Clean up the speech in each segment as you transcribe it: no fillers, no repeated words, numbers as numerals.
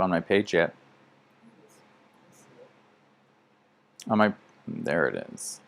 on my page yet. On my, there it is.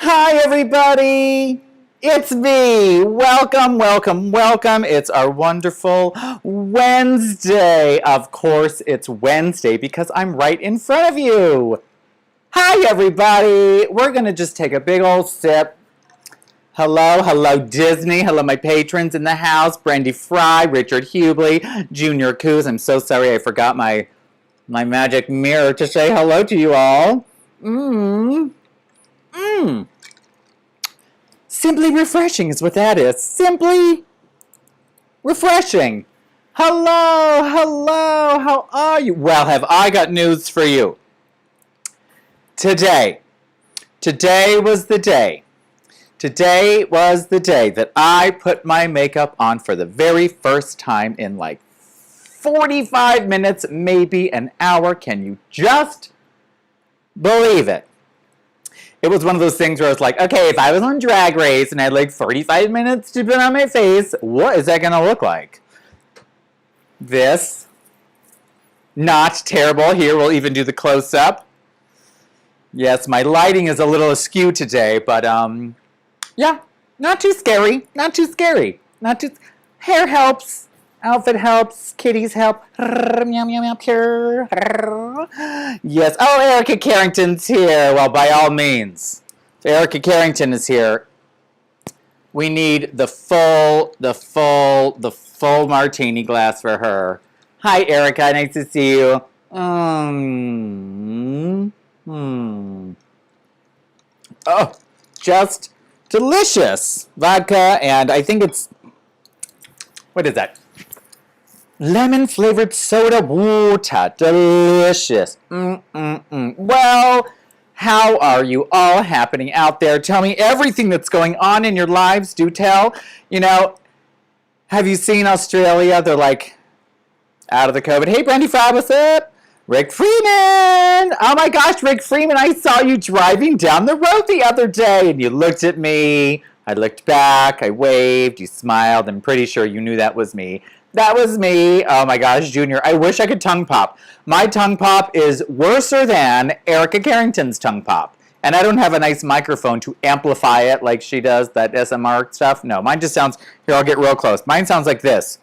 Hi, everybody. It's me. Welcome, welcome, welcome. It's our wonderful Wednesday. Of course, it's Wednesday because I'm right in front of you. Hi, everybody. We're going to just take a big old sip. Hello, hello, Disney. Hello, my patrons in the house. Brandy Fry, Richard Hubley, Junior Coos. I'm so sorry I forgot my magic mirror to say hello to you all. Simply refreshing is what that is. Simply refreshing. Hello, hello, how are you? Well, have I got news for you. Today was the day. Today was the day that I put my makeup on for the very first time in like 45 minutes, maybe an hour. Can you just believe it? It was one of those things where I was like, okay, if I was on Drag Race and I had like 45 minutes to put on my face, what is that going to look like? This. Not terrible. Here, we'll even do the close-up. Yes, my lighting is a little askew today, but yeah, not too scary. Not too scary. Not too. Hair helps. Outfit helps. Kitties help. Yes. Oh, Erica Carrington's here. Well, by all means, if Erica Carrington is here, we need the full martini glass for her. Hi, Erica. Nice to see you. Oh, just delicious. Vodka, and I think it's, what is that? Lemon-flavored soda water. Delicious. Well, how are you all happening out there? Tell me everything that's going on in your lives. Do tell. You know, have you seen Australia? They're like out of the COVID. Hey, Brandy Fry, what's up? Rick Freeman! Oh my gosh, Rick Freeman, I saw you driving down the road the other day, and you looked at me. I looked back, I waved, you smiled. I'm pretty sure you knew that was me. That was me. Oh my gosh, Junior, I wish I could tongue pop. My tongue pop is worser than Erica Carrington's tongue pop. And I don't have a nice microphone to amplify it like she does, that SMR stuff. No, mine just sounds, here, I'll get real close. Mine sounds like this.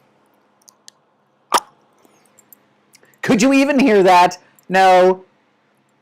Could you even hear that? No,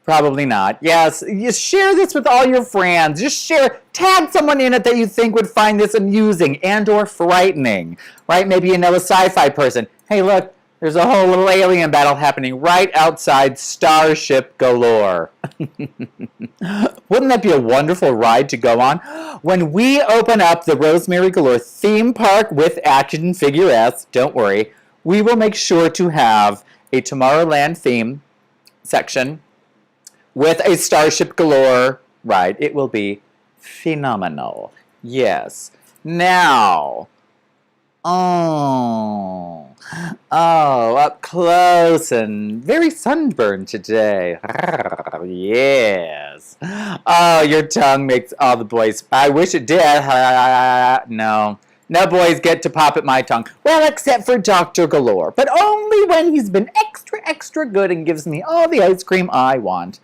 probably not. Yes, you share this with all your friends. Just share, tag someone in it that you think would find this amusing and or frightening, right? Maybe you know a sci-fi person. Hey, look, there's a whole little alien battle happening right outside Starship Galore. Wouldn't that be a wonderful ride to go on? When we open up the Rosemary Galore theme park with action figurettes, don't worry, we will make sure to have a Tomorrowland theme section with a Starship Galore ride. It will be phenomenal. Yes. Now, up close and very sunburned today. Yes. Oh, your tongue makes all the boys. I wish it did. No. No boys get to pop at my tongue. Well, except for Dr. Galore. But only when he's been extra good and gives me all the ice cream I want.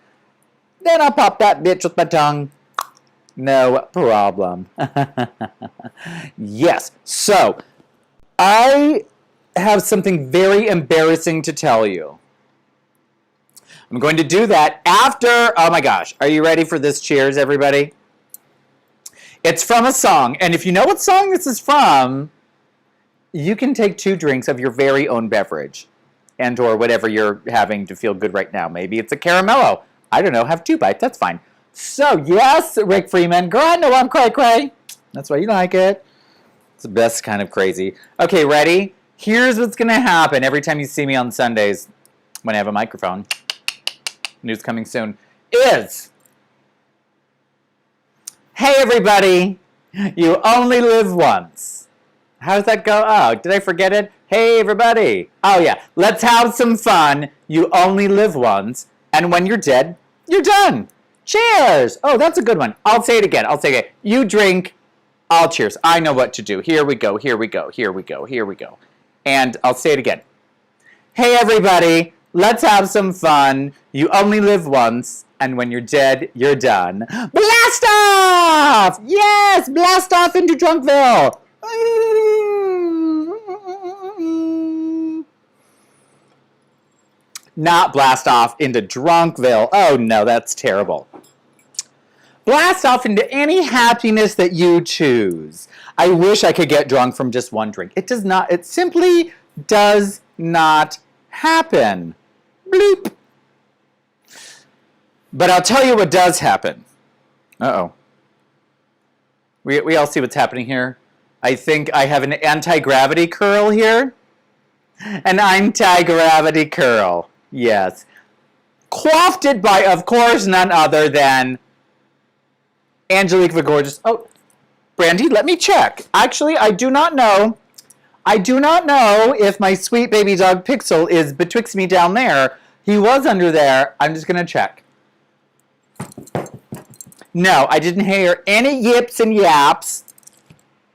Then I'll pop that bitch with my tongue. No problem. Yes. So, I have something very embarrassing to tell you. I'm going to do that after... Oh my gosh. Are you ready for this? Cheers, everybody. It's from a song, and if you know what song this is from, you can take 2 drinks of your very own beverage, and or whatever you're having to feel good right now. Maybe it's a caramello. I don't know, have 2 bites, that's fine. So, yes, Rick Freeman, girl, I know I'm cray-cray. That's why you like it. It's the best kind of crazy. Okay, ready? Here's what's going to happen every time you see me on Sundays when I have a microphone. News coming soon. Is... Hey, everybody, you only live once. How does that go? Oh, did I forget it? Hey, everybody. Oh, yeah. Let's have some fun. You only live once. And when you're dead, you're done. Cheers. Oh, that's a good one. I'll say it again. You drink, I'll cheers. I know what to do. Here we go. And I'll say it again. Hey, everybody, let's have some fun. You only live once. And when you're dead, you're done. Blast off! Yes, blast off into Drunkville. Not blast off into Drunkville. Oh no, that's terrible. Blast off into any happiness that you choose. I wish I could get drunk from just one drink. It does not. It simply does not happen. Bleep. But I'll tell you what does happen. Uh-oh. We all see what's happening here. I think I have an anti-gravity curl here. An anti-gravity curl. Yes. Quaffed it by, of course, none other than Angelique the Gorgeous. Oh, Brandy, let me check. Actually, I do not know. I do not know if my sweet baby dog Pixel is betwixt me down there. He was under there. I'm just going to check. No, I didn't hear any yips and yaps.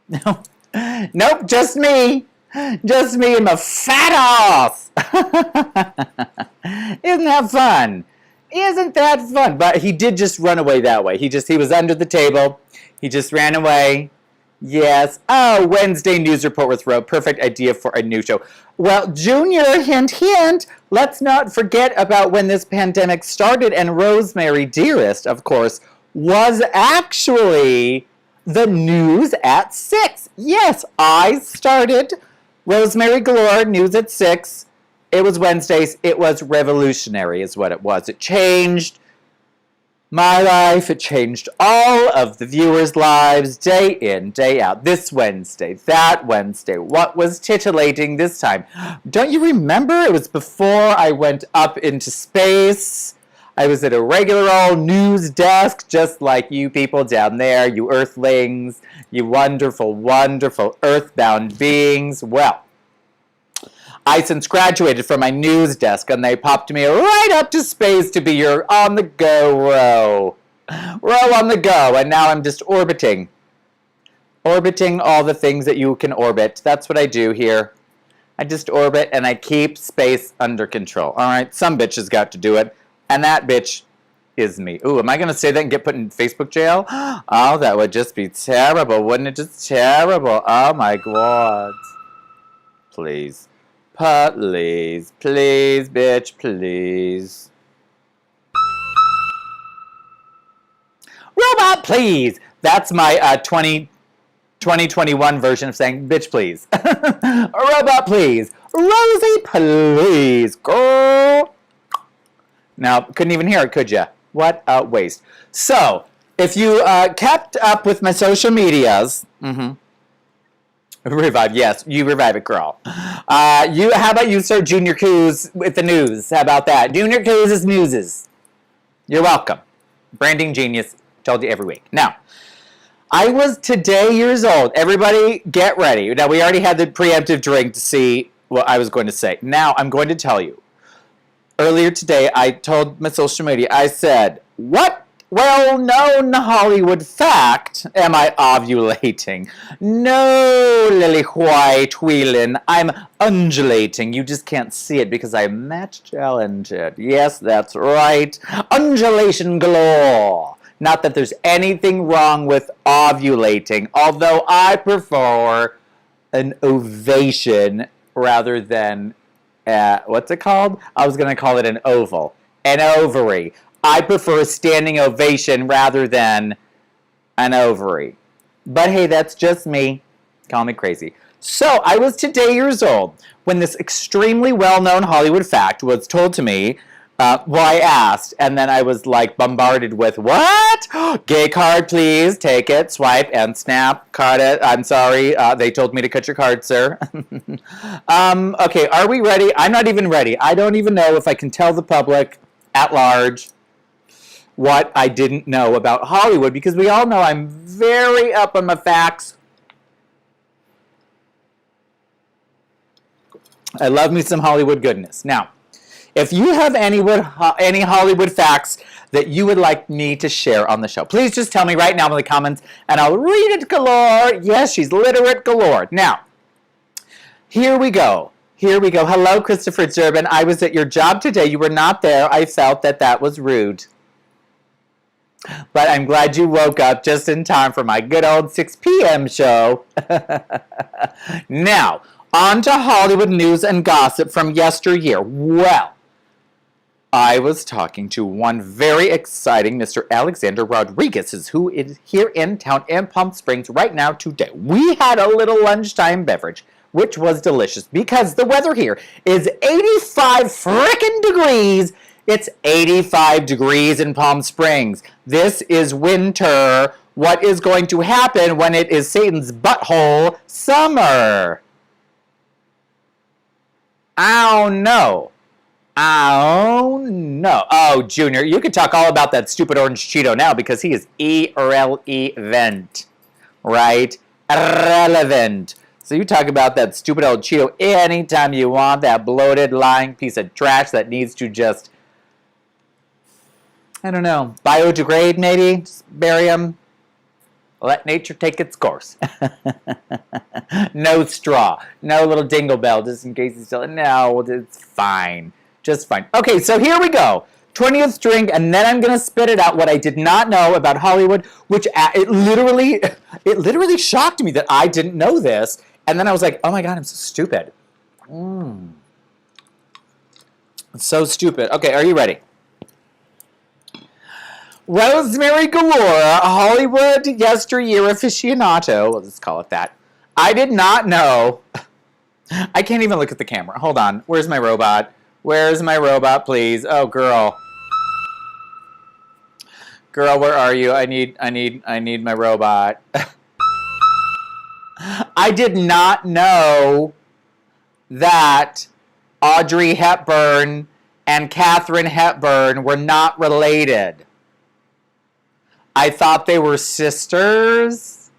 No. Nope, just me. Just me and my fat ass. Isn't that fun? Isn't that fun? But he did just run away that way. He was under the table. He just ran away. Yes. Oh, Wednesday news report with Ro. Perfect idea for a new show. Well, Junior, hint, hint. Let's not forget about when this pandemic started, and Rosemary, dearest, of course, was actually the news at 6. Yes, I started Rosemary Galore, news at 6. It was Wednesdays. It was revolutionary is what it was. It changed my life. It changed all of the viewers' lives day in, day out. This Wednesday, that Wednesday. What was titillating this time? Don't you remember? It was before I went up into space. I was at a regular old news desk, just like you people down there, you earthlings, you wonderful, wonderful earthbound beings. Well, I since graduated from my news desk, and they popped me right up to space to be your on-the-go Ro. Ro on the go, and now I'm just orbiting. Orbiting all the things that you can orbit. That's what I do here. I just orbit, and I keep space under control. All right, some bitch has got to do it. And that bitch is me. Ooh, am I going to say that and get put in Facebook jail? Oh, that would just be terrible. Wouldn't it just terrible? Oh, my God. Please. Please. Please, bitch, please. Robot, please. That's my 2021 version of saying, bitch, please. Robot, please. Rosie, please. Girl. Now, couldn't even hear it, could you? What a waste. So, if you kept up with my social medias, revive, yes, you revive it, girl. How about you start Junior Coos with the news? How about that? Junior Coos' newses. You're welcome. Branding genius. Told you every week. Now, I was today years old. Everybody get ready. Now, we already had the preemptive drink to see what I was going to say. Now, I'm going to tell you. Earlier today, I told my social media, I said, what well-known Hollywood fact am I ovulating? No, Lily White Wheelin', I'm undulating. You just can't see it because I'm that talented. Yes, that's right. Undulation galore. Not that there's anything wrong with ovulating, although I prefer an ovation rather than what's it called? I was going to call it an oval. An ovary. I prefer a standing ovation rather than an ovary. But hey, that's just me. Call me crazy. So, I was today years old when this extremely well-known Hollywood fact was told to me. I asked, and then I was like bombarded with, what? Gay card, please. Take it, swipe, and snap. Card it. I'm sorry. They told me to cut your card, sir. Okay, are we ready? I'm not even ready. I don't even know if I can tell the public at large what I didn't know about Hollywood, because we all know I'm very up on my facts. I love me some Hollywood goodness. Now, if you have any Hollywood facts that you would like me to share on the show, please just tell me right now in the comments, and I'll read it galore. Yes, she's literate galore. Now, here we go. Here we go. Hello, Christopher Durbin. I was at your job today. You were not there. I felt that was rude. But I'm glad you woke up just in time for my good old 6 p.m. show. Now, on to Hollywood news and gossip from yesteryear. Well, I was talking to one very exciting Mr. Alexander Rodriguez, who is here in town in Palm Springs right now today. We had a little lunchtime beverage, which was delicious because the weather here is 85 frickin' degrees. It's 85 degrees in Palm Springs. This is winter. What is going to happen when it is Satan's butthole summer? Oh, no. Oh, no. Oh, Junior, you can talk all about that stupid orange Cheeto now because he is irrelevant, right? Irrelevant. So you talk about that stupid old Cheeto anytime you want, that bloated, lying piece of trash that needs to just, I don't know, biodegrade maybe? Just bury them. Let nature take its course. No straw. No little dingle bell just in case it's still... No, it's fine. Just fine. Okay, so here we go. 20th drink, and then I'm going to spit it out what I did not know about Hollywood, which it literally shocked me that I didn't know this. And then I was like, oh my God, I'm so stupid. It's so stupid. Okay, are you ready? Rosemary Galore, a Hollywood yesteryear aficionado, we'll just call it that. I did not know. I can't even look at the camera. Hold on. Where's my robot? Where's my robot, please? Oh, girl. Girl, where are you? I need my robot. I did not know that Audrey Hepburn and Katharine Hepburn were not related. I thought they were sisters.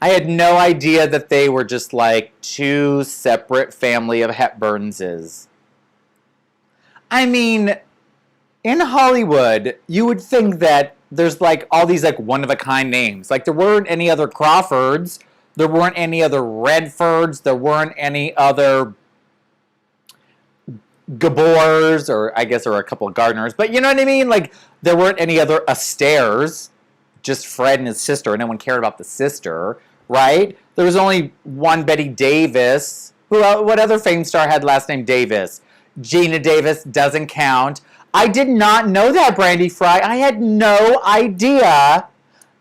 I had no idea that they were just like two separate family of Hepburnses. I mean, in Hollywood, you would think that there's like all these like one-of-a-kind names. Like there weren't any other Crawfords. There weren't any other Redfords. There weren't any other Gabors, or I guess there were a couple of Gardners. But you know what I mean? Like there weren't any other Astairs. Just Fred and his sister. No one cared about the sister, right? There was only one Betty Davis. What other fame star had last name Davis? Gina Davis doesn't count. I did not know that, Brandy Fry. I had no idea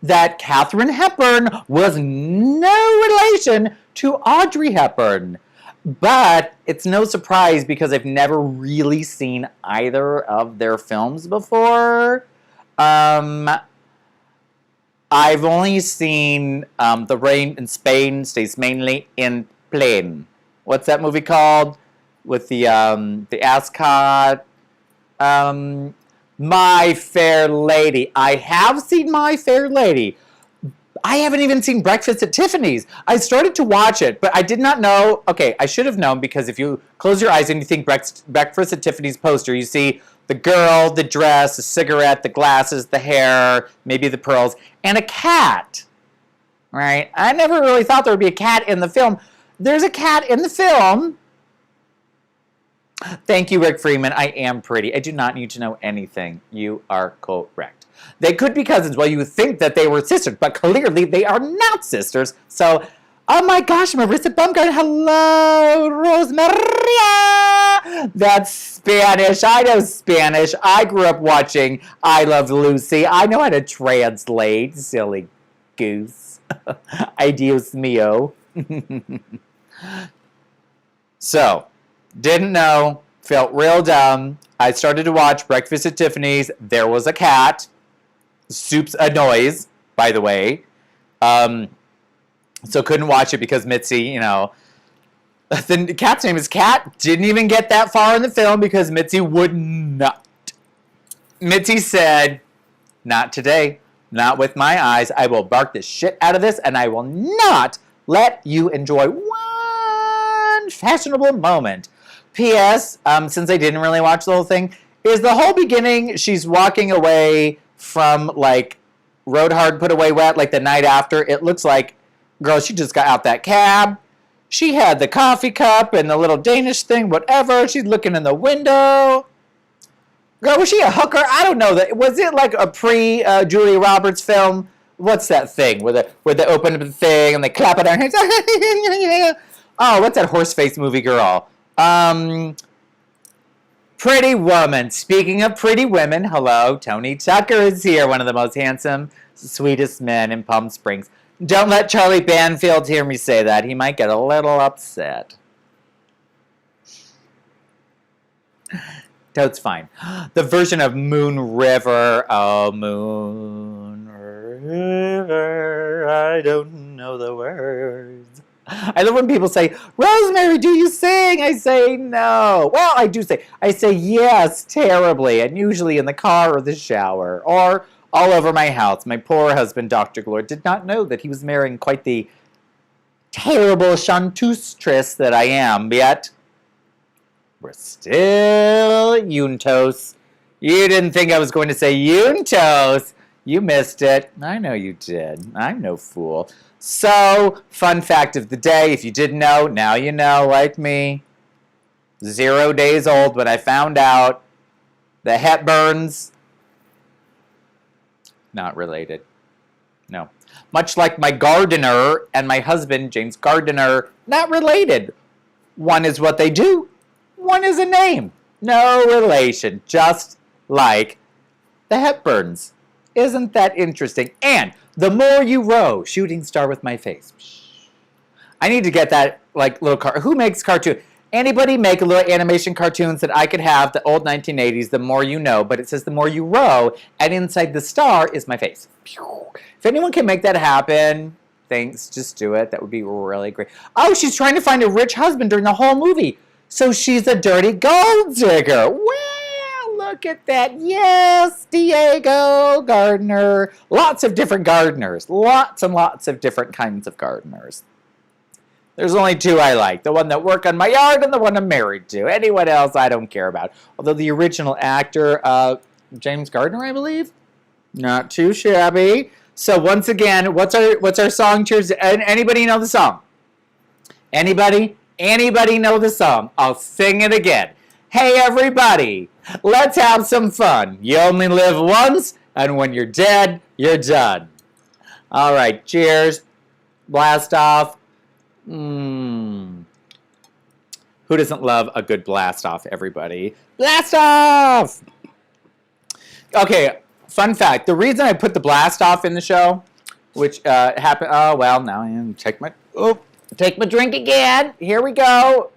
that Katharine Hepburn was no relation to Audrey Hepburn. But it's no surprise because I've never really seen either of their films before. I've only seen The Rain in Spain Stays Mainly in Plain. What's that movie called? With the ascot. My Fair Lady. I have seen My Fair Lady. I haven't even seen Breakfast at Tiffany's. I started to watch it, but I did not know. Okay, I should have known because if you close your eyes and you think Breakfast at Tiffany's poster, you see the girl, the dress, the cigarette, the glasses, the hair, maybe the pearls, and a cat. Right? I never really thought there would be a cat in the film. There's a cat in the film. Thank you, Rick Freeman. I am pretty. I do not need to know anything. You are correct. They could be cousins. Well, you would think that they were sisters, but clearly they are not sisters. So, oh my gosh, Marissa Bumgarner. Hello, Rosemary. That's Spanish. I know Spanish. I grew up watching I Love Lucy. I know how to translate. Silly goose. Ay, Dios mío. So, didn't know. Felt real dumb. I started to watch Breakfast at Tiffany's. There was a cat. Soup's a noise, by the way. So couldn't watch it because Mitzi, you know. The cat's name is Cat. Didn't even get that far in the film because Mitzi would not. Mitzi said, not today. Not with my eyes. I will bark the shit out of this and I will not let you enjoy one fashionable moment. P.S., since I didn't really watch the whole thing, is the whole beginning she's walking away from, like, Rode Hard, Put Away Wet, like the night after. It looks like, girl, she just got out that cab. She had the coffee cup and the little Danish thing, whatever. She's looking in the window. Girl, was she a hooker? I don't know. Was it like a pre-Julia Roberts film? What's that thing where they open up the thing and they clap it on? Oh, what's that horse-face movie, girl? Pretty Woman. Speaking of pretty women, hello, Tony Tucker is here, one of the most handsome, sweetest men in Palm Springs. Don't let Charlie Banfield hear me say that. He might get a little upset. Toad's fine. The version of Moon River. Oh, Moon River, I don't know the words. I love when people say, Rosemary, do you sing? I say, no. Well, I do say. I say yes, terribly, and usually in the car or the shower, or all over my house. My poor husband, Dr. Galore, did not know that he was marrying quite the terrible chanteuse that I am, yet we're still Yuntos. You didn't think I was going to say Yuntos. You missed it. I know you did. I'm no fool. So, fun fact of the day, if you didn't know, now you know, like me. 0 days old when I found out the Hepburns, not related. No. Much like my gardener and my husband, James Gardiner, not related. One is what they do. One is a name. No relation. Just like the Hepburns. Isn't that interesting? And the more you row, shooting star with my face. I need to get that like little car. Who makes cartoon? Anybody make a little animation cartoons that I could have, the old 1980s, the more you know, but it says the more you row, and inside the star is my face. If anyone can make that happen, thanks, just do it. That would be really great. Oh, she's trying to find a rich husband during the whole movie. So she's a dirty gold digger. Well, look at that. Yes, Diego Gardener. Lots of different gardeners. Lots and lots of different kinds of gardeners. There's only two I like. The one that work on my yard and the one I'm married to. Anyone else I don't care about. Although the original actor, James Gardner, I believe. Not too shabby. So once again, what's our song? Cheers. Anybody know the song? Anybody? Anybody know the song? I'll sing it again. Hey everybody, let's have some fun. You only live once, and when you're dead, you're done. All right, cheers. Blast off. Who doesn't love a good blast off, everybody? Blast off! Okay, fun fact. The reason I put the blast off in the show, which happened, oh, well, now I am take my drink again. Here we go.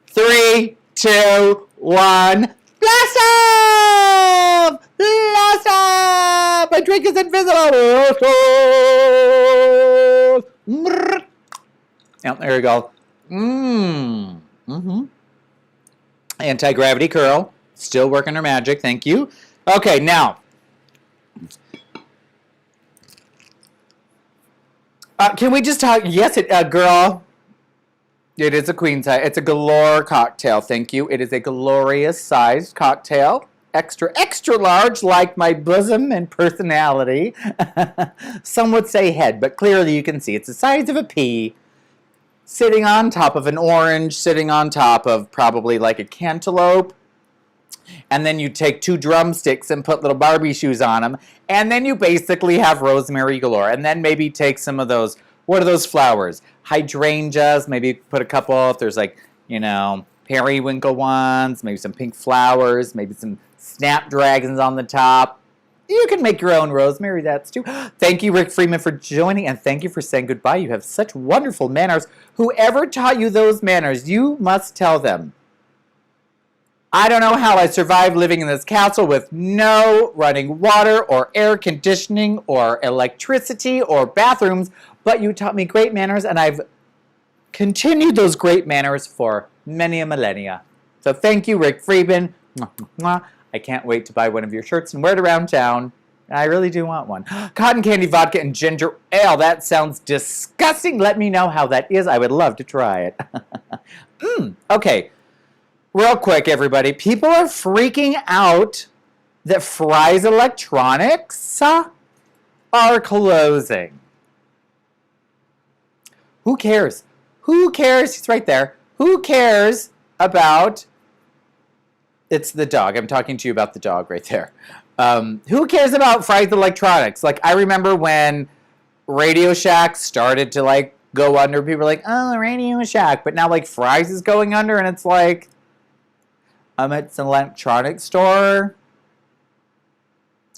3, 2, 1. Blast off! Blast off! My drink is invisible. Yep, there you go. Anti-gravity curl. Still working her magic. Thank you. Okay, now. Can we just talk? Yes, girl. It is a queen size. It's a Galore cocktail. Thank you. It is a glorious sized cocktail. Extra, extra large, like my bosom and personality. Some would say head, but clearly you can see it's the size of a pea. Sitting on top of an orange, sitting on top of probably like a cantaloupe. And then you take 2 drumsticks and put little Barbie shoes on them. And then you basically have Rosemary Galore. And then maybe take some of those, what are those flowers? Hydrangeas, maybe put a couple, if there's like, you know, periwinkle ones, maybe some pink flowers, maybe some snapdragons on the top. You can make your own rosemary, that's too. Thank you, Rick Freeman, for joining, and thank you for saying goodbye. You have such wonderful manners. Whoever taught you those manners, you must tell them. I don't know how I survived living in this castle with no running water or air conditioning or electricity or bathrooms, but you taught me great manners, and I've continued those great manners for many a millennia. So thank you, Rick Freeman. I can't wait to buy one of your shirts and wear it around town. I really do want one. Cotton candy vodka and ginger ale. That sounds disgusting. Let me know how that is. I would love to try it. Okay. Real quick, everybody. People are freaking out that Fry's Electronics are closing. Who cares? Who cares? He's right there. Who cares about... It's the dog. I'm talking to you about the dog right there. Who cares about Fry's Electronics? Like, I remember when Radio Shack started to, like, go under. People were like, oh, Radio Shack. But now, like, Fry's is going under, and it's like, it's an electronics store.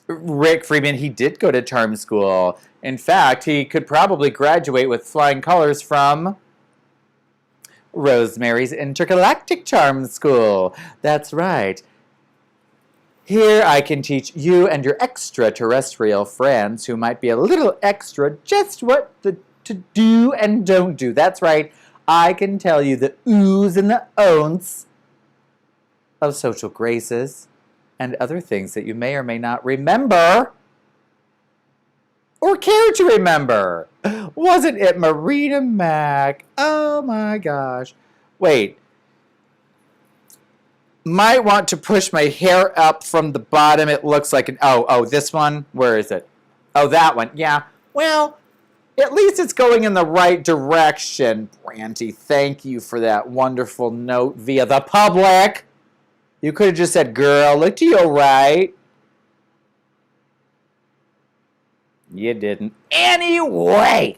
Rick Freeman, he did go to charm school. In fact, he could probably graduate with flying colors from Rosemary's Intergalactic Charm School. That's right. Here I can teach you and your extraterrestrial friends who might be a little extra just what to do and don't do. That's right. I can tell you the oohs and the ownts of social graces and other things that you may or may not remember or care to remember. Wasn't it Marina Mac? Oh my gosh. Wait. Might want to push my hair up from the bottom. It looks like an... Oh, this one? Where is it? Oh, that one. Yeah. Well, at least it's going in the right direction. Brandy, thank you for that wonderful note via the public. You could have just said, girl, look to your right. You didn't. Anyway,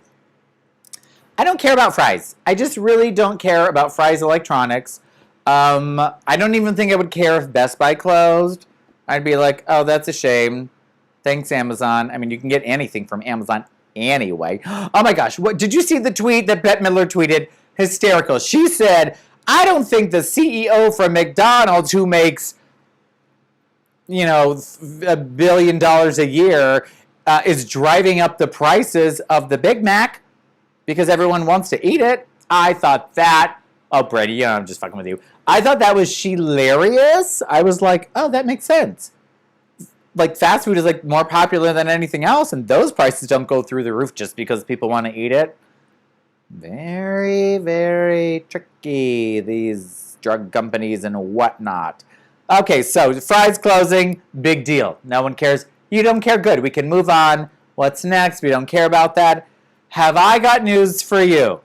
I don't care about Fry's. I just really don't care about Fry's Electronics. I don't even think I would care if Best Buy closed. I'd be like, oh, that's a shame. Thanks, Amazon. I mean, you can get anything from Amazon anyway. Oh my gosh, what did you see the tweet that Bette Midler tweeted? Hysterical. She said, I don't think the CEO from McDonald's who makes, $1 billion a year is driving up the prices of the Big Mac because everyone wants to eat it. I thought that, oh, Brady, I'm just fucking with you. I thought that was hilarious. I was like, oh, that makes sense. Like, fast food is, like, more popular than anything else, and those prices don't go through the roof just because people want to eat it. Very, very tricky, these drug companies and whatnot. Okay, so Fry's closing, big deal. No one cares. You don't care, good. We can move on. What's next? We don't care about that. Have I got news for you?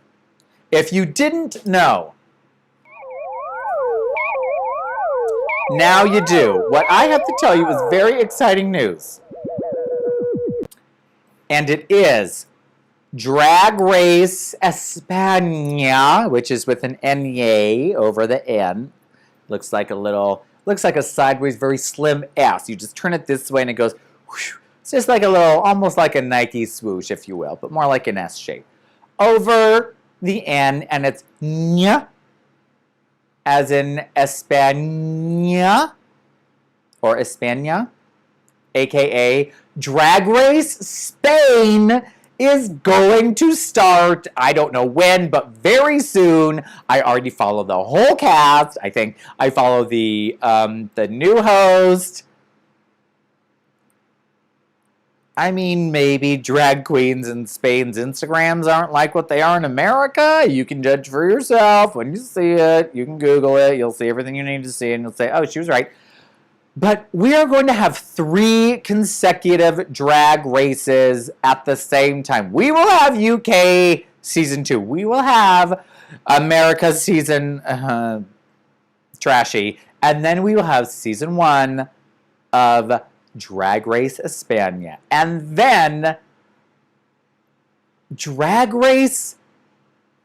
If you didn't know, now you do. What I have to tell you is very exciting news. And it is Drag Race España, which is with an N-Y over the N. Looks like a sideways, very slim S. You just turn it this way and it goes, whoosh. It's just like a little, almost like a Nike swoosh, if you will, but more like an S shape. Over the N, and it's Ñ, as in España, or España, aka Drag Race Spain is going to start. I don't know when, but very soon. I already follow the whole cast. I think I follow the new host. I mean, maybe drag queens in Spain's Instagrams aren't like what they are in America. You can judge for yourself when you see it. You can Google it. You'll see everything you need to see, and you'll say, oh, she was right. But we are going to have 3 consecutive drag races at the same time. We will have UK season 2. We will have America season trashy. And then we will have season 1 of Drag Race España. And then Drag Race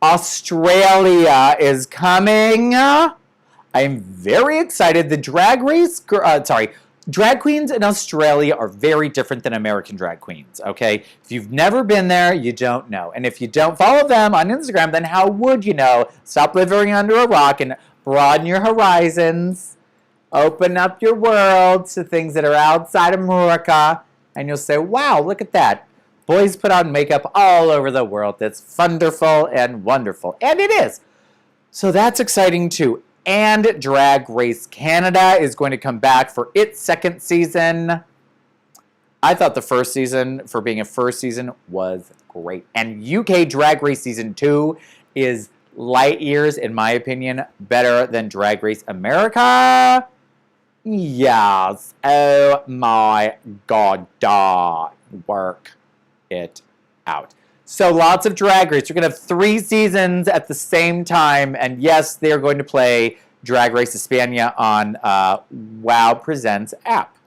Australia is coming. I'm very excited. The drag queens in Australia are very different than American drag queens, okay? If you've never been there, you don't know. And if you don't follow them on Instagram, then how would you know? Stop living under a rock and broaden your horizons. Open up your world to things that are outside America, and you'll say, wow, look at that. Boys put on makeup all over the world. That's wonderful and wonderful. And it is. So that's exciting too. And Drag Race Canada is going to come back for its 2nd season. I thought the first season, for being a first season, was great. And UK Drag Race Season 2 is light years, in my opinion, better than Drag Race America. Yes. Oh my God. Work it out. So lots of Drag Race. You're going to have 3 seasons at the same time. And yes, they're going to play Drag Race España on WoW Presents app.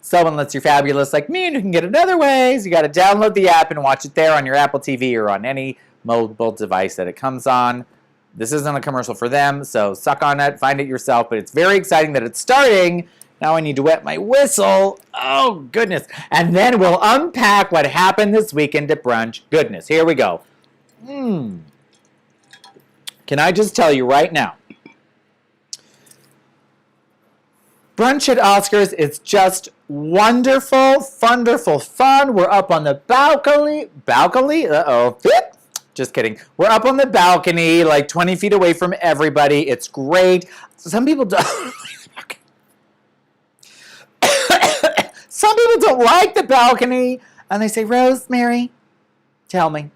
So unless you're fabulous like me and you can get it other ways, you got to download the app and watch it there on your Apple TV or on any mobile device that it comes on. This isn't a commercial for them, so suck on it, find it yourself. But it's very exciting that it's starting. Now I need to wet my whistle. Oh, goodness. And then we'll unpack what happened this weekend at brunch. Goodness, here we go. Can I just tell you right now, brunch at Oscars is just wonderful, wonderful fun. We're up on the balcony. Uh-oh. Just kidding. We're up on the balcony, like 20 feet away from everybody. It's great. Some people don't. Some people don't like the balcony, and they say, Rosemary, tell me,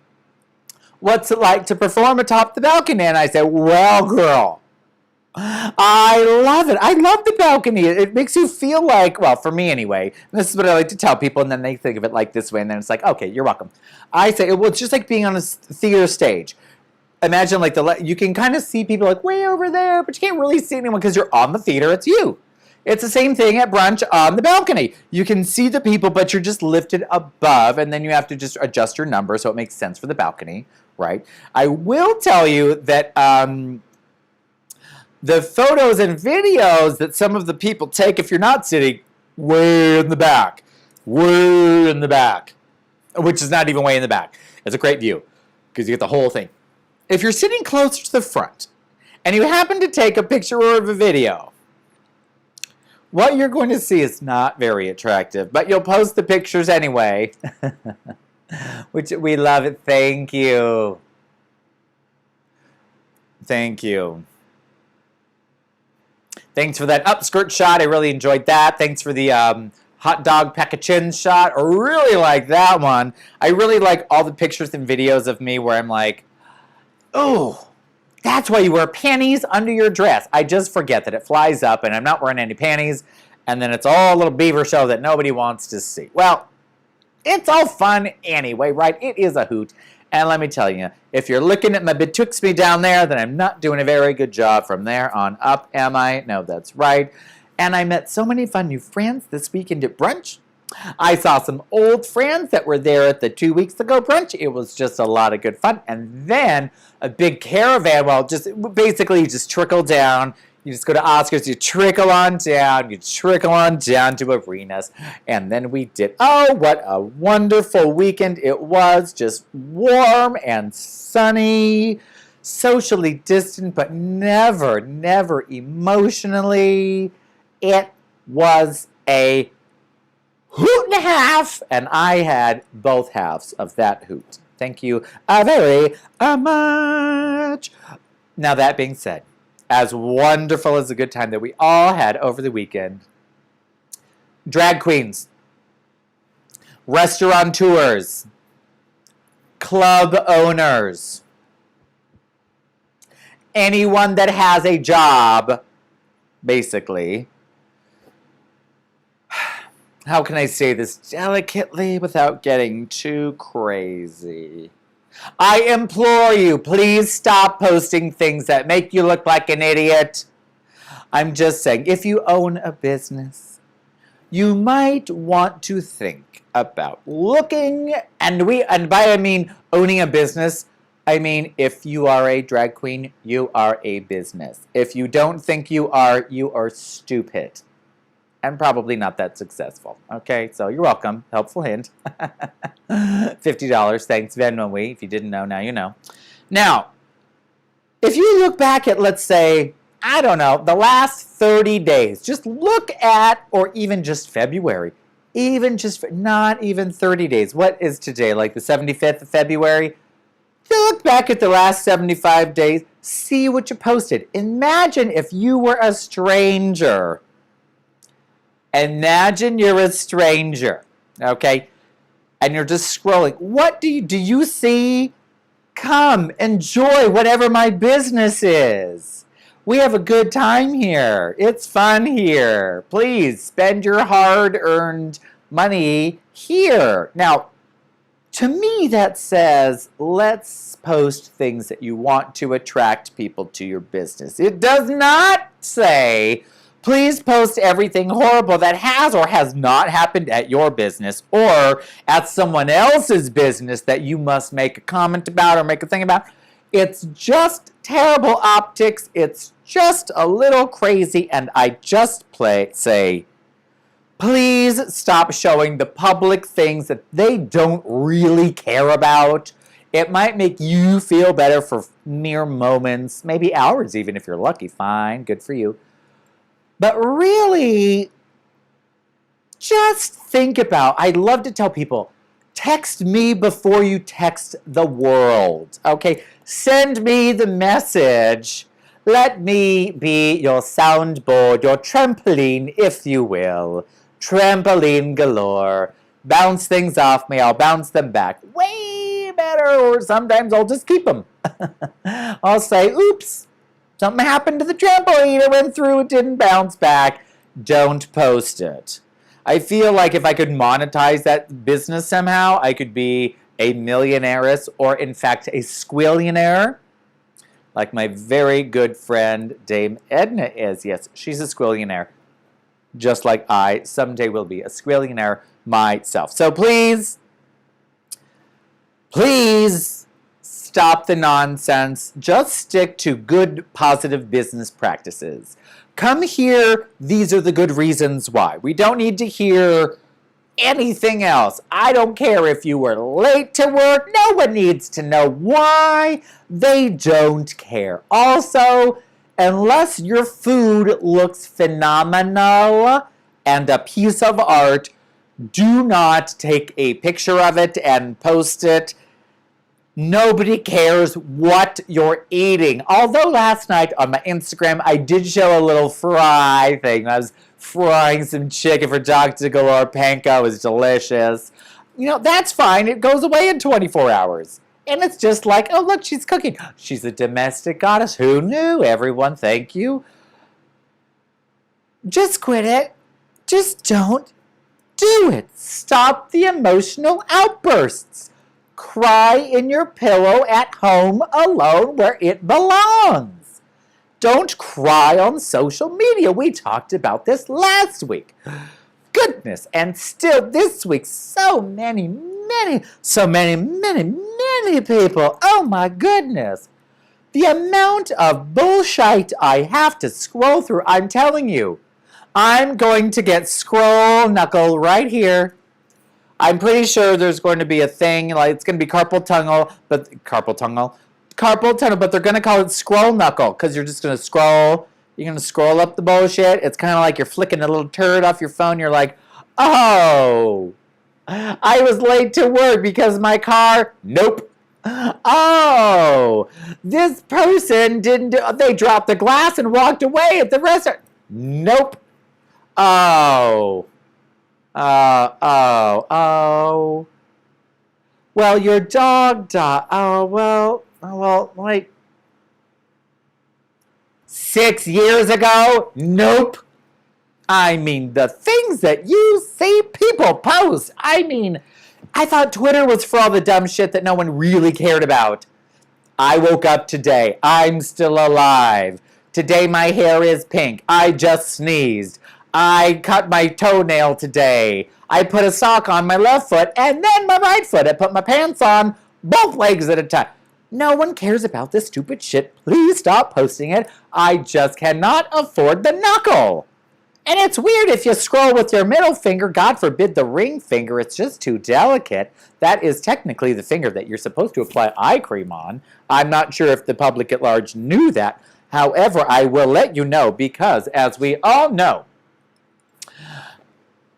what's it like to perform atop the balcony? And I said, well, girl, I love it. I love the balcony. It makes you feel like, well, for me anyway, this is what I like to tell people, and then they think of it like this way, and then it's like, okay, you're welcome. I say, well, it's just like being on a theater stage. Imagine like you can kind of see people like way over there, but you can't really see anyone because you're on the theater. It's you. It's the same thing at brunch on the balcony. You can see the people, but you're just lifted above, and then you have to just adjust your number so it makes sense for the balcony, right? I will tell you that the photos and videos that some of the people take, if you're not sitting way in the back, which is not even way in the back, it's a great view because you get the whole thing. If you're sitting closer to the front and you happen to take a picture or a video, what you're going to see is not very attractive, but you'll post the pictures anyway, which we love it. Thank you. Thank you. Thanks for that upskirt shot. I really enjoyed that. Thanks for the hot dog peck of chin shot. I really like that one. I really like all the pictures and videos of me where I'm like, oh, that's why you wear panties under your dress. I just forget that it flies up and I'm not wearing any panties, and then it's all a little beaver show that nobody wants to see. Well, it's all fun anyway, right? It is a hoot. And let me tell you, if you're looking at my betwixt me down there, then I'm not doing a very good job from there on up, am I? No, that's right. And I met so many fun new friends this weekend at brunch. I saw some old friends that were there at the 2 weeks ago brunch. It was just a lot of good fun. And then a big caravan, well, just basically you just trickle down. You just go to Oscars, you trickle on down to arenas. And then we did, oh, what a wonderful weekend it was. Just warm and sunny, socially distant, but never emotionally. It was a hoot and a half, and I had both halves of that hoot. Thank you very much. Now, that being said, as wonderful as a good time that we all had over the weekend, drag queens, restaurateurs, club owners, anyone that has a job, basically, how can I say this delicately without getting too crazy? I implore you, please stop posting things that make you look like an idiot. I'm just saying, if you own a business, you might want to think about looking, and by I mean owning a business, I mean if you are a drag queen, you are a business. If you don't think you are stupid. And probably not that successful. Okay, so you're welcome. Helpful hint. $50. Thanks, Venmo me. If you didn't know, now you know. Now, if you look back at, let's say, I don't know, the last 30 days, just look at, or even just February, not even 30 days. What is today, like the 75th of February? Look back at the last 75 days, see what you posted. Imagine if you were a stranger. Imagine you're a stranger, okay, and you're just scrolling. What do you see? Come, enjoy whatever my business is. We have a good time here. It's fun here. Please spend your hard-earned money here. Now, to me, that says, let's post things that you want to attract people to your business. It does not say, please post everything horrible that has or has not happened at your business or at someone else's business that you must make a comment about or make a thing about. It's just terrible optics. It's just a little crazy, and I just say, please stop showing the public things that they don't really care about. It might make you feel better for mere moments, maybe hours even if you're lucky. Fine, good for you. But really, just think about, I love to tell people, text me before you text the world, okay? Send me the message. Let me be your soundboard, your trampoline, if you will. Trampoline galore. Bounce things off me, I'll bounce them back. Way better matter. Or sometimes I'll just keep them. I'll say, oops, something happened to the trampoline. It went through, it didn't bounce back. Don't post it. I feel like if I could monetize that business somehow, I could be a millionairess, or in fact a squillionaire, like my very good friend Dame Edna is. Yes, she's a squillionaire, just like I someday will be a squillionaire myself. So please stop the nonsense. Just stick to good, positive business practices. Come here, these are the good reasons why. We don't need to hear anything else. I don't care if you were late to work. No one needs to know why. They don't care. Also, unless your food looks phenomenal and a piece of art, do not take a picture of it and post it. Nobody cares what you're eating. Although last night on my Instagram, I did show a little fry thing. I was frying some chicken for Dr. Galore. Panko. It was delicious. You know, that's fine. It goes away in 24 hours. And it's just like, oh, look, she's cooking. She's a domestic goddess. Who knew? Everyone, thank you. Just quit it. Just don't do it. Stop the emotional outbursts. Cry in your pillow at home alone where it belongs. Don't cry on social media. We talked about this last week. Goodness, and still this week, so many people. Oh my goodness. The amount of bullshit I have to scroll through, I'm telling you. I'm going to get scroll knuckle right here. I'm pretty sure there's going to be a thing, like it's going to be carpal tunnel, but they're going to call it scroll knuckle, because you're just going to scroll. You're going to scroll up the bullshit. It's kind of like you're flicking a little turd off your phone. You're like, oh, I was late to work because my car, nope. Oh, this person they dropped the glass and walked away at the restaurant. Nope. Oh. Oh. Well, your dog died. Well, like 6 years ago? Nope. I mean, the things that you see people post. I mean, I thought Twitter was for all the dumb shit that no one really cared about. I woke up today. I'm still alive. Today my hair is pink. I just sneezed. I cut my toenail today. I put a sock on my left foot and then my right foot. I put my pants on both legs at a time. No one cares about this stupid shit. Please stop posting it. I just cannot afford the knuckle. And it's weird if you scroll with your middle finger. God forbid the ring finger. It's just too delicate. That is technically the finger that you're supposed to apply eye cream on. I'm not sure if the public at large knew that. However, I will let you know because, as we all know,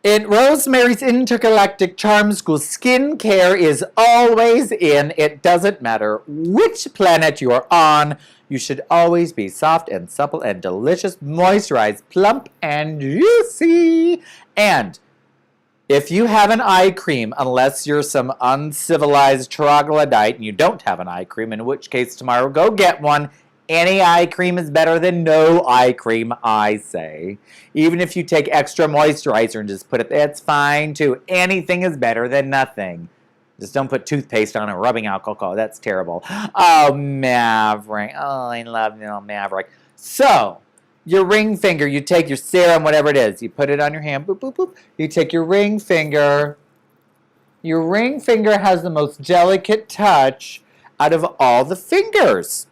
in Rosemary's Intergalactic Charm School, skincare is always in. It doesn't matter which planet you're on. You should always be soft and supple and delicious, moisturized, plump and juicy. And if you have an eye cream, unless you're some uncivilized troglodyte and you don't have an eye cream, in which case tomorrow go get one. Any eye cream is better than no eye cream, I say. Even if you take extra moisturizer and just put it, that's fine too. Anything is better than nothing. Just don't put toothpaste on it, rubbing alcohol. That's terrible. Oh, Maverick. Oh, I love little Maverick. So, your ring finger, you take your serum, whatever it is. You put it on your hand. Boop, boop, boop. You take your ring finger. Your ring finger has the most delicate touch out of all the fingers.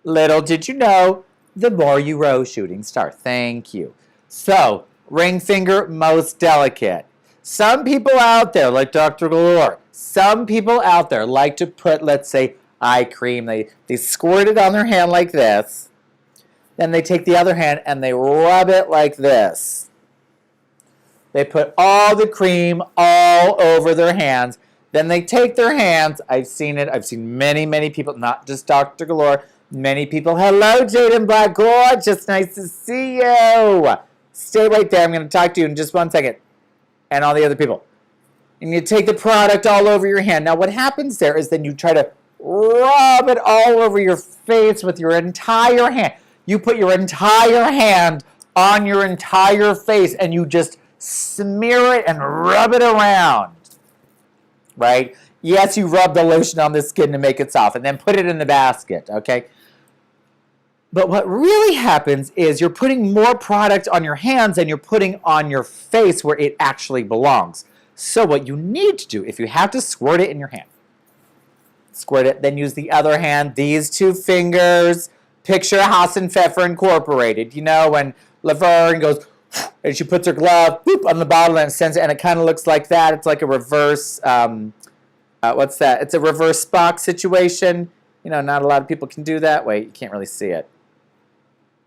Little did you know, the more you row, shooting star. Thank you. So, ring finger, most delicate. Some people out there, like Dr. Galore, some people out there like to put, let's say, eye cream. They squirt it on their hand like this. Then they take the other hand and they rub it like this. They put all the cream all over their hands. Then they take their hands. I've seen it. I've seen many people, not just Dr. Galore, many people. Hello, Jaden Black. Gorgeous. Nice to see you. Stay right there. I'm going to talk to you in just 1 second. And all the other people. and you take the product all over your hand. Now what happens there is then you try to rub it all over your face with your entire hand. You put your entire hand on your entire face and you just smear it and rub it around, right? Yes, you rub the lotion on the skin to make it soft and then put it in the basket, okay? But what really happens is you're putting more product on your hands than you're putting on your face where it actually belongs. So what you need to do, if you have to squirt it in your hand, squirt it, then use the other hand, these two fingers. Picture Haas and Pfeffer Incorporated. You know, when Laverne goes, and she puts her glove boop, on the bottle and sends it, and it kind of looks like that. It's like a reverse, what's that? It's a reverse Spock situation. You know, not a lot of people can do that. Wait, you can't really see it.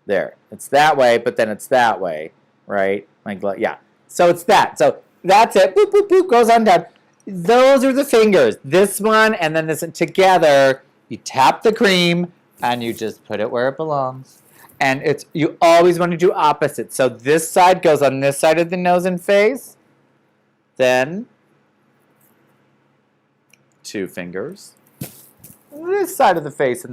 There. It's that way, but then it's that way, right? My glove, yeah. So it's that. So that's it. Boop, boop, boop, goes on down. Those are the fingers. This one and then this one together. You tap the cream and you just put it where it belongs. And it's you always want to do opposite. So this side goes on this side of the nose and face. Then two fingers. This side of the face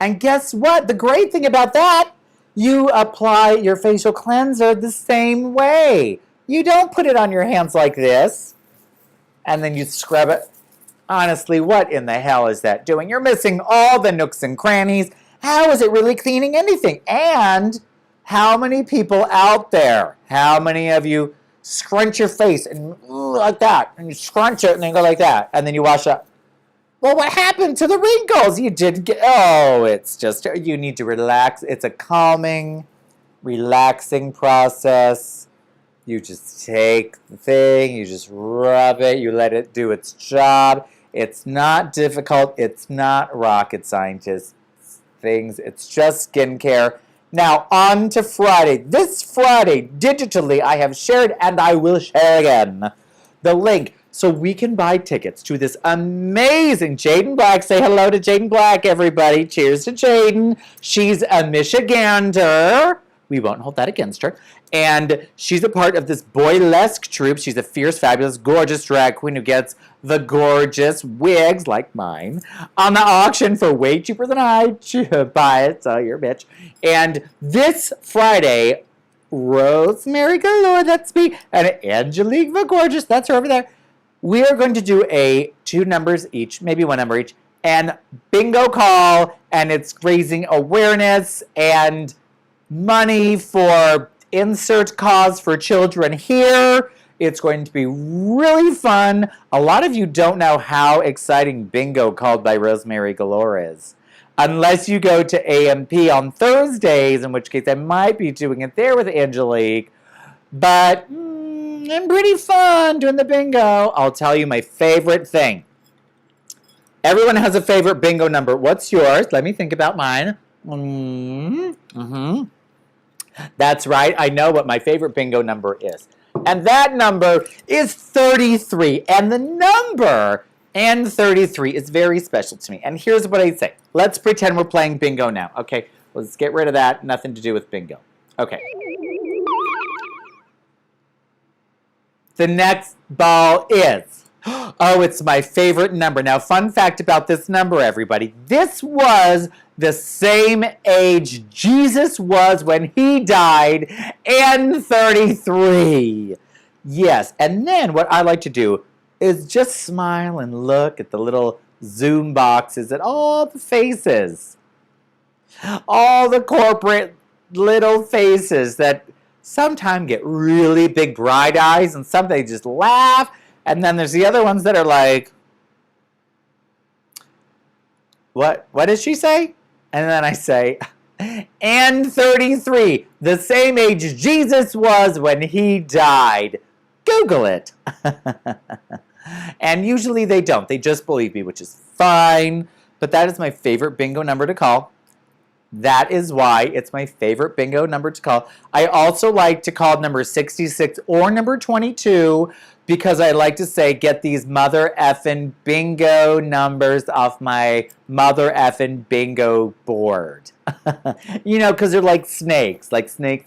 and guess what? The great thing about that, you apply your facial cleanser the same way. You don't put it on your hands like this and then you scrub it. Honestly, what in the hell is that doing? You're missing all the nooks and crannies. How is it really cleaning anything? And how many people out there, how many of you scrunch your face and like that, and you scrunch it and then go like that, and then you wash up? Well, what happened to the wrinkles? You did get, oh, it's just, you need to relax. It's a calming, relaxing process. You just take the thing, you just rub it, you let it do its job. It's not difficult. It's not rocket scientist things. It's just skincare. Now, on to Friday. This Friday, digitally, I have shared, and I will share again, the link so we can buy tickets to this amazing Jaden Black. Say hello to Jaden Black, everybody. Cheers to Jaden. She's a Michigander. We won't hold that against her. And she's a part of this boylesque troupe. She's a fierce, fabulous, gorgeous drag queen who gets the gorgeous wigs, like mine, on the auction for way cheaper than I buy it, so you're a bitch. And this Friday, Rosemary Galore, that's me, and Angelique the Gorgeous, that's her over there. We are going to do two numbers each, maybe one number each, and bingo call, and it's raising awareness and money for insert cause for children here. It's going to be really fun. A lot of you don't know how exciting bingo called by Rosemary Galore is. Unless you go to AMP on Thursdays, in which case I might be doing it there with Angelique. But I'm pretty fun doing the bingo. I'll tell you my favorite thing. Everyone has a favorite bingo number. What's yours? Let me think about mine. That's right. I know what my favorite bingo number is. And that number is 33. And the number and 33 is very special to me. And here's what I say. Let's pretend we're playing bingo now. Okay, let's get rid of that. Nothing to do with bingo. Okay. The next ball is, oh, it's my favorite number. Now, fun fact about this number, everybody. This was the same age Jesus was when he died, and 33. Yes, and then what I like to do is just smile and look at the little Zoom boxes at all the faces. All the corporate little faces that sometimes get really big bright eyes and some they just laugh. And then there's the other ones that are like, what did she say? And then I say, and 33, the same age Jesus was when he died. Google it. And usually they don't. They just believe me, which is fine. But that is my favorite bingo number to call. That is why it's my favorite bingo number to call. I also like to call number 66 or number 22 because I like to say, get these mother effing bingo numbers off my mother effing bingo board. You know, because they're like snakes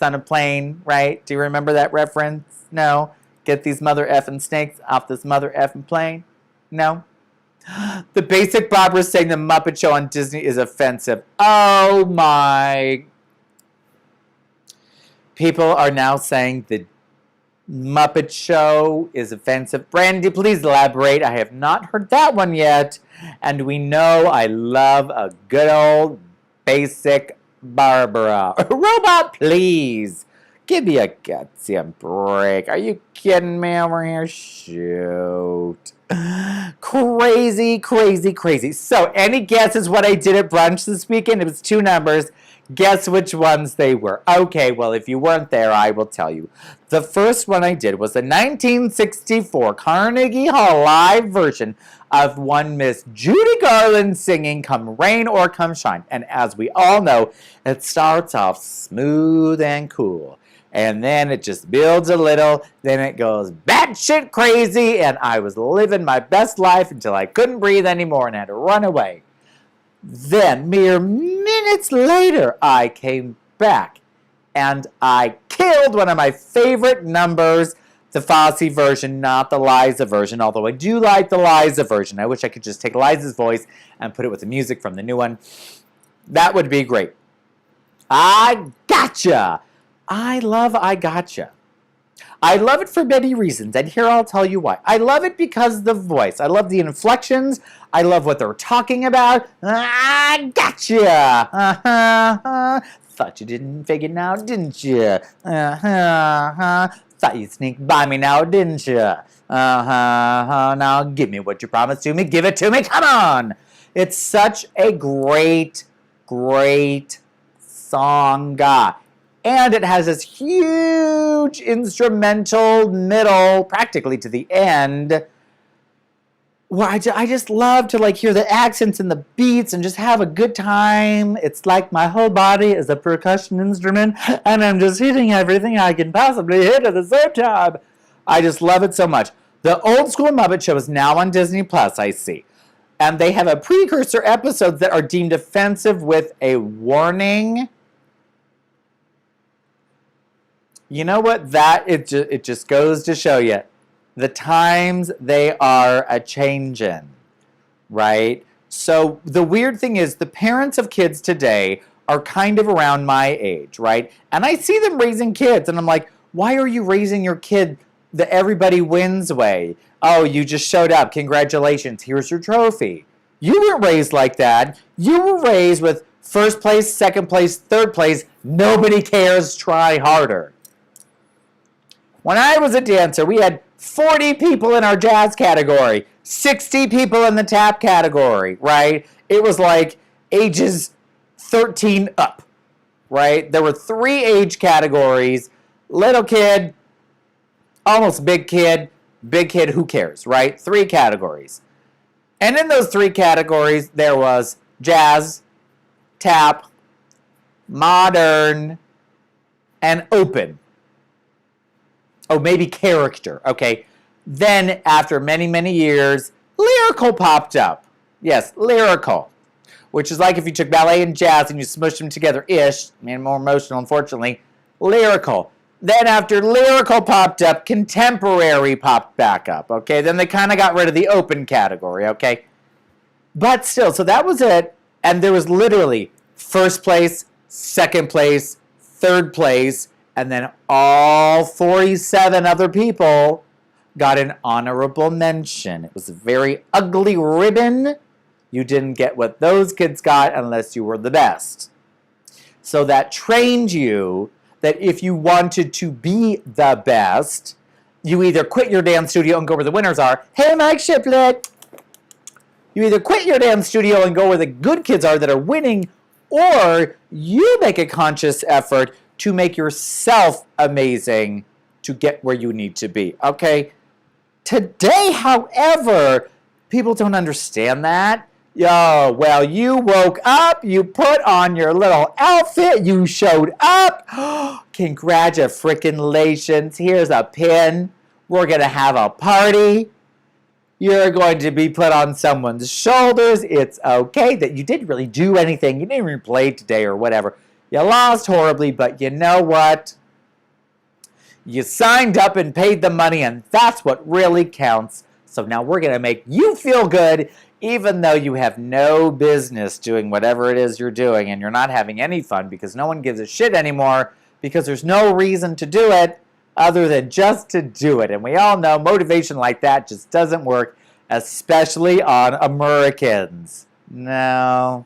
on a plane, right? Do you remember that reference? No? Get these mother effing snakes off this mother effing plane? No? The basic Barbara saying the Muppet Show on Disney is offensive. Oh my. People are now saying the Muppet Show is offensive. Brandy, please elaborate. I have not heard that one yet. And we know I love a good old basic Barbara. Robot, please. Give me a goddamn break. Are you kidding me over here? Shoot. Crazy, crazy, crazy. So, any guesses what I did at brunch this weekend? It was 2 numbers. Guess which ones they were. Okay, well, if you weren't there, I will tell you. The first one I did was the 1964 Carnegie Hall live version of one Miss Judy Garland singing Come Rain or Come Shine. And as we all know, it starts off smooth and cool. And then it just builds a little, then it goes batshit crazy, and I was living my best life until I couldn't breathe anymore and had to run away. Then, mere minutes later, I came back, and I killed one of my favorite numbers, the Fosse version, not the Liza version, although I do like the Liza version. I wish I could just take Liza's voice and put it with the music from the new one. That would be great. I gotcha! I love I Gotcha. I love it for many reasons, and here I'll tell you why. I love it because of the voice. I love the inflections. I love what they're talking about. I gotcha! Thought you didn't figure now, didn't you? Thought you'd sneak by me now, didn't you? Now give me what you promised to me. Give it to me. Come on! It's such a great, great song. And it has this huge instrumental middle, practically to the end, where I just love to hear the accents and the beats and just have a good time. It's like my whole body is a percussion instrument, and I'm just hitting everything I can possibly hit at the same time. I just love it so much. The old school Muppet Show is now on Disney Plus, I see. And they have a precursor episodes that are deemed offensive with a warning. You know what? It just goes to show you. The times they are a-changin', right? So the weird thing is the parents of kids today are kind of around my age, right? And I see them raising kids, and I'm like, why are you raising your kid the everybody wins way? Oh, you just showed up. Congratulations. Here's your trophy. You weren't raised like that. You were raised with first place, second place, third place. Nobody cares. Try harder. When I was a dancer, we had 40 people in our jazz category, 60 people in the tap category, right? It was like ages 13 up, right? There were 3 age categories: little kid, almost big kid, who cares, right? 3 categories. And in those 3 categories, there was jazz, tap, modern, and open. Oh, maybe character, okay. Then, after many, many years, lyrical popped up. Yes, lyrical. Which is like if you took ballet and jazz and you smushed them together-ish. I mean, more emotional, unfortunately. Lyrical. Then after lyrical popped up, contemporary popped back up, okay. Then they kind of got rid of the open category, okay. But still, so that was it. And there was literally first place, second place, third place, and then all 47 other people got an honorable mention. It was a very ugly ribbon. You didn't get what those kids got unless you were the best. So that trained you that if you wanted to be the best, you either quit your damn studio and go where the winners are. Hey, Mike Shiplet! You either quit your damn studio and go where the good kids are that are winning, or you make a conscious effort to make yourself amazing to get where you need to be, okay? Today, however, people don't understand that. Yo, well, you woke up, you put on your little outfit, you showed up. Congratulations, here's a pin. We're going to have a party. You're going to be put on someone's shoulders. It's okay that you didn't really do anything. You didn't even play today or whatever. You lost horribly, but you know what? You signed up and paid the money, and that's what really counts. So now we're going to make you feel good, even though you have no business doing whatever it is you're doing, and you're not having any fun because no one gives a shit anymore because there's no reason to do it other than just to do it. And we all know motivation like that just doesn't work, especially on Americans. No.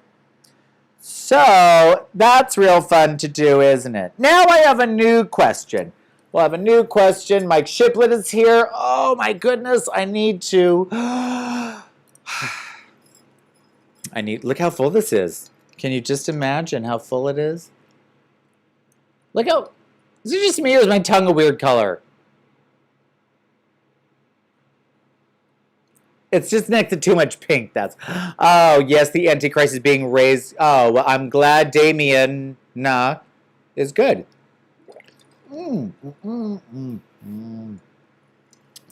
So that's real fun to do, isn't it? Now I have a new question. We'll have a new question. Mike Shiplet is here. Oh my goodness, I need to. Look how full this is. Can you just imagine how full it is? Look how, is it just me or is my tongue a weird color? It's just next to too much pink, that's. Oh, yes, the Antichrist is being raised. Oh, well, I'm glad Damien is good.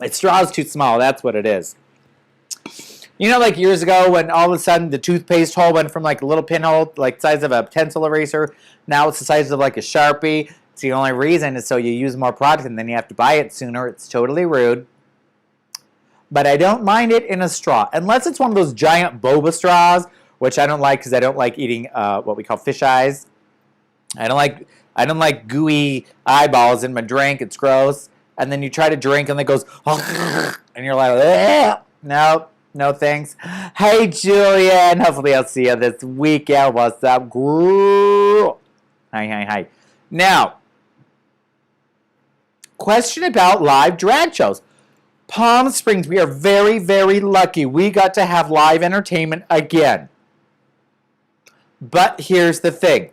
Its straw's too small, that's what it is. You know, like years ago when all of a sudden the toothpaste hole went from like a little pinhole, like size of a pencil eraser, now it's the size of like a Sharpie. It's the only reason is so you use more product and then you have to buy it sooner. It's totally rude. But I don't mind it in a straw, unless it's one of those giant boba straws, which I don't like because I don't like eating what we call fish eyes. I don't like gooey eyeballs in my drink. It's gross. And then you try to drink and it goes, and you're like, ugh. No thanks. Hey Julian, hopefully I'll see you this weekend. What's up, girl? Hi. Now, question about live drag shows. Palm Springs, we are very, very lucky. We got to have live entertainment again. But here's the thing.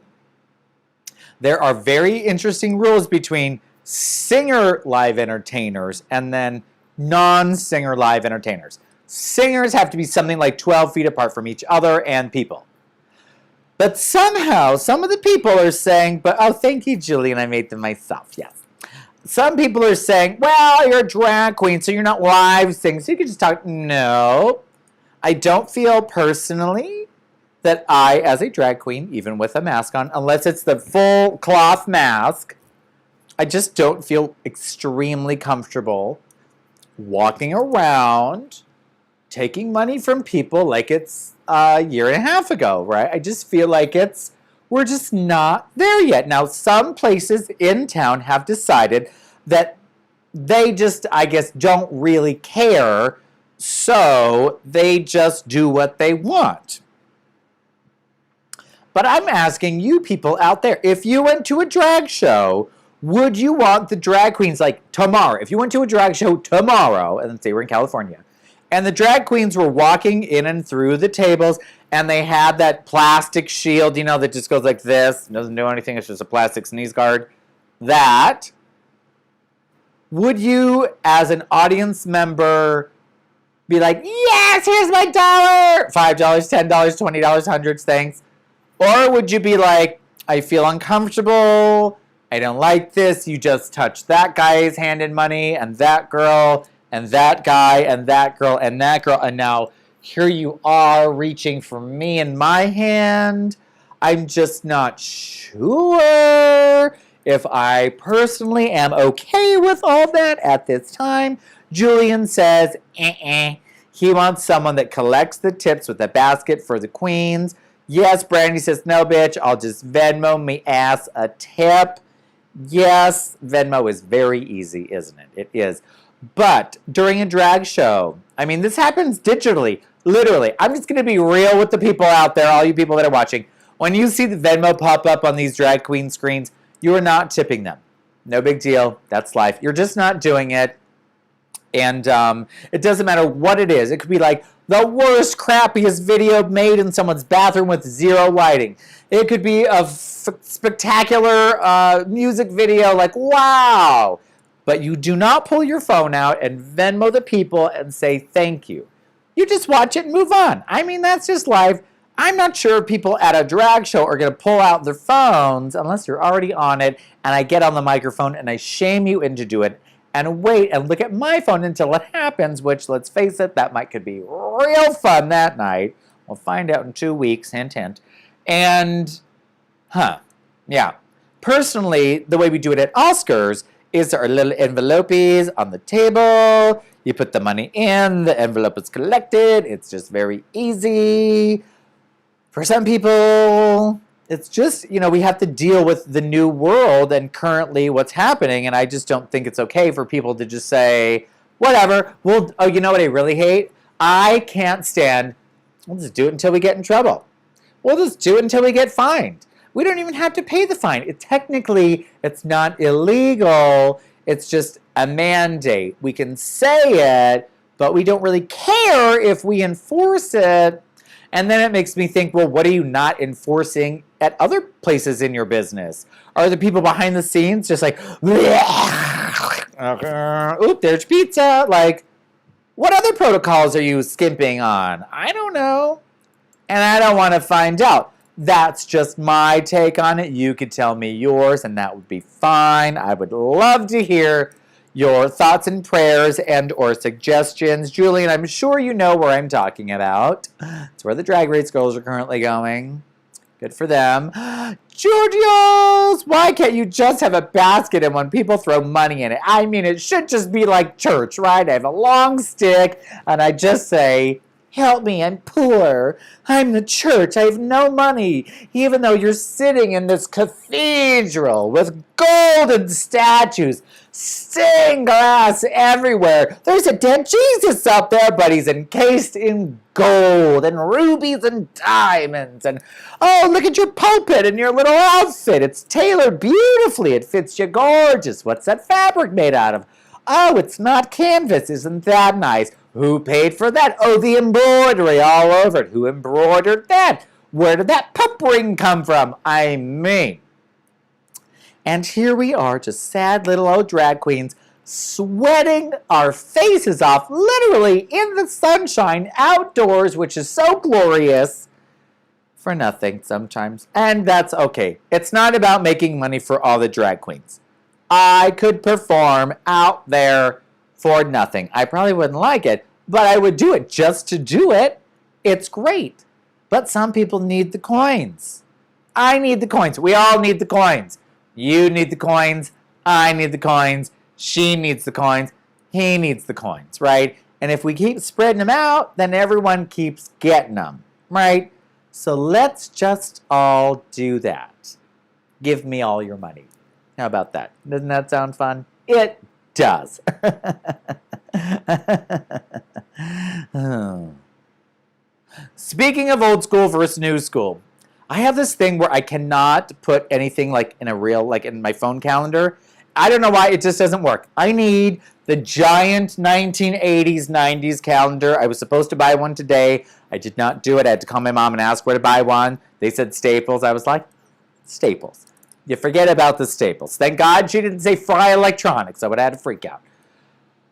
There are very interesting rules between singer live entertainers and then non-singer live entertainers. Singers have to be something like 12 feet apart from each other and people. But somehow, some of the people are saying, oh, thank you, Julian, I made them myself, yes. Some people are saying, well, you're a drag queen, so you're not live singing, so you can just talk. No, I don't feel personally that I, as a drag queen, even with a mask on, unless it's the full cloth mask, I just don't feel extremely comfortable walking around, taking money from people like it's a year and a half ago, right? I just feel like we're just not there yet. Now, some places in town have decided that they just, I guess, don't really care, so they just do what they want. But I'm asking you people out there, if you went to a drag show, would you want the drag queens, like tomorrow, if you went to a drag show tomorrow, and let's say we're in California, and the drag queens were walking in and through the tables, and they had that plastic shield, you know, that just goes like this, doesn't do anything, it's just a plastic sneeze guard. That, would you, as an audience member, be like, yes, here's my dollar, $5, $10, $20, hundreds, thanks? Or would you be like, I feel uncomfortable, I don't like this, you just touched that guy's hand in money, and that girl, and that guy, and that girl, and that girl, and now here you are reaching for me and my hand. I'm just not sure if I personally am okay with all that at this time. Julian says, He wants someone that collects the tips with a basket for the queens. Yes, Brandy says, no, bitch, I'll just Venmo me ass a tip. Yes, Venmo is very easy, isn't it? It is. But during a drag show, I mean, this happens digitally, literally. I'm just going to be real with the people out there, all you people that are watching. When you see the Venmo pop up on these drag queen screens, you are not tipping them. No big deal. That's life. You're just not doing it. And it doesn't matter what it is. It could be like the worst, crappiest video made in someone's bathroom with zero lighting. It could be a spectacular music video like, wow. But you do not pull your phone out and Venmo the people and say thank you. You just watch it and move on. I mean, that's just life. I'm not sure if people at a drag show are going to pull out their phones unless you're already on it and I get on the microphone and I shame you into doing it and wait and look at my phone until it happens, which, let's face it, that could be real fun that night. We'll find out in 2 weeks, hint, hint. And, yeah. Personally, the way we do it at Oscars These are little envelopes on the table. You put the money in, the envelope is collected. It's just very easy. For some people, it's just, we have to deal with the new world and currently what's happening. And I just don't think it's okay for people to just say, whatever. Well, oh, you know what I really hate? I can't stand, we'll just do it until we get in trouble. We'll just do it until we get fined. We don't even have to pay the fine. Technically, it's not illegal. It's just a mandate. We can say it, but we don't really care if we enforce it. And then it makes me think, well, what are you not enforcing at other places in your business? Are the people behind the scenes just like, oop, there's pizza? Like, what other protocols are you skimping on? I don't know. And I don't want to find out. That's just my take on it. You could tell me yours, and that would be fine. I would love to hear your thoughts and prayers and or suggestions. Julian, I'm sure you know where I'm talking about. It's where the Drag Race girls are currently going. Good for them. Julius, why can't you just have a basket and when people throw money in it? I mean, it should just be like church, right? I have a long stick, and I just say, help me, I'm poor. I'm the church. I have no money. Even though you're sitting in this cathedral with golden statues, stained glass everywhere. There's a dead Jesus up there, but he's encased in gold and rubies and diamonds. And oh, look at your pulpit and your little outfit. It's tailored beautifully. It fits you gorgeous. What's that fabric made out of? Oh, it's not canvas. Isn't that nice? Who paid for that? Oh, the embroidery all over it. Who embroidered that? Where did that pup ring come from? I mean. And here we are, just sad little old drag queens, sweating our faces off, literally in the sunshine, outdoors, which is so glorious, for nothing sometimes. And that's okay. It's not about making money for all the drag queens. I could perform out there for nothing. I probably wouldn't like it, but I would do it just to do it. It's great. But some people need the coins. I need the coins. We all need the coins. You need the coins. I need the coins. She needs the coins. He needs the coins, right? And if we keep spreading them out, then everyone keeps getting them, right? So let's just all do that. Give me all your money. How about that? Doesn't that sound fun? It does. Speaking of old school versus new school, I have this thing where I cannot put anything like in in my phone calendar. I don't know why, it just doesn't work. I need the giant 1980s, 90s calendar. I was supposed to buy one today. I did not do it. I had to call my mom and ask where to buy one. They said Staples. I was like, Staples. You forget about the Staples. Thank God she didn't say Fry Electronics. I would have had to freak out.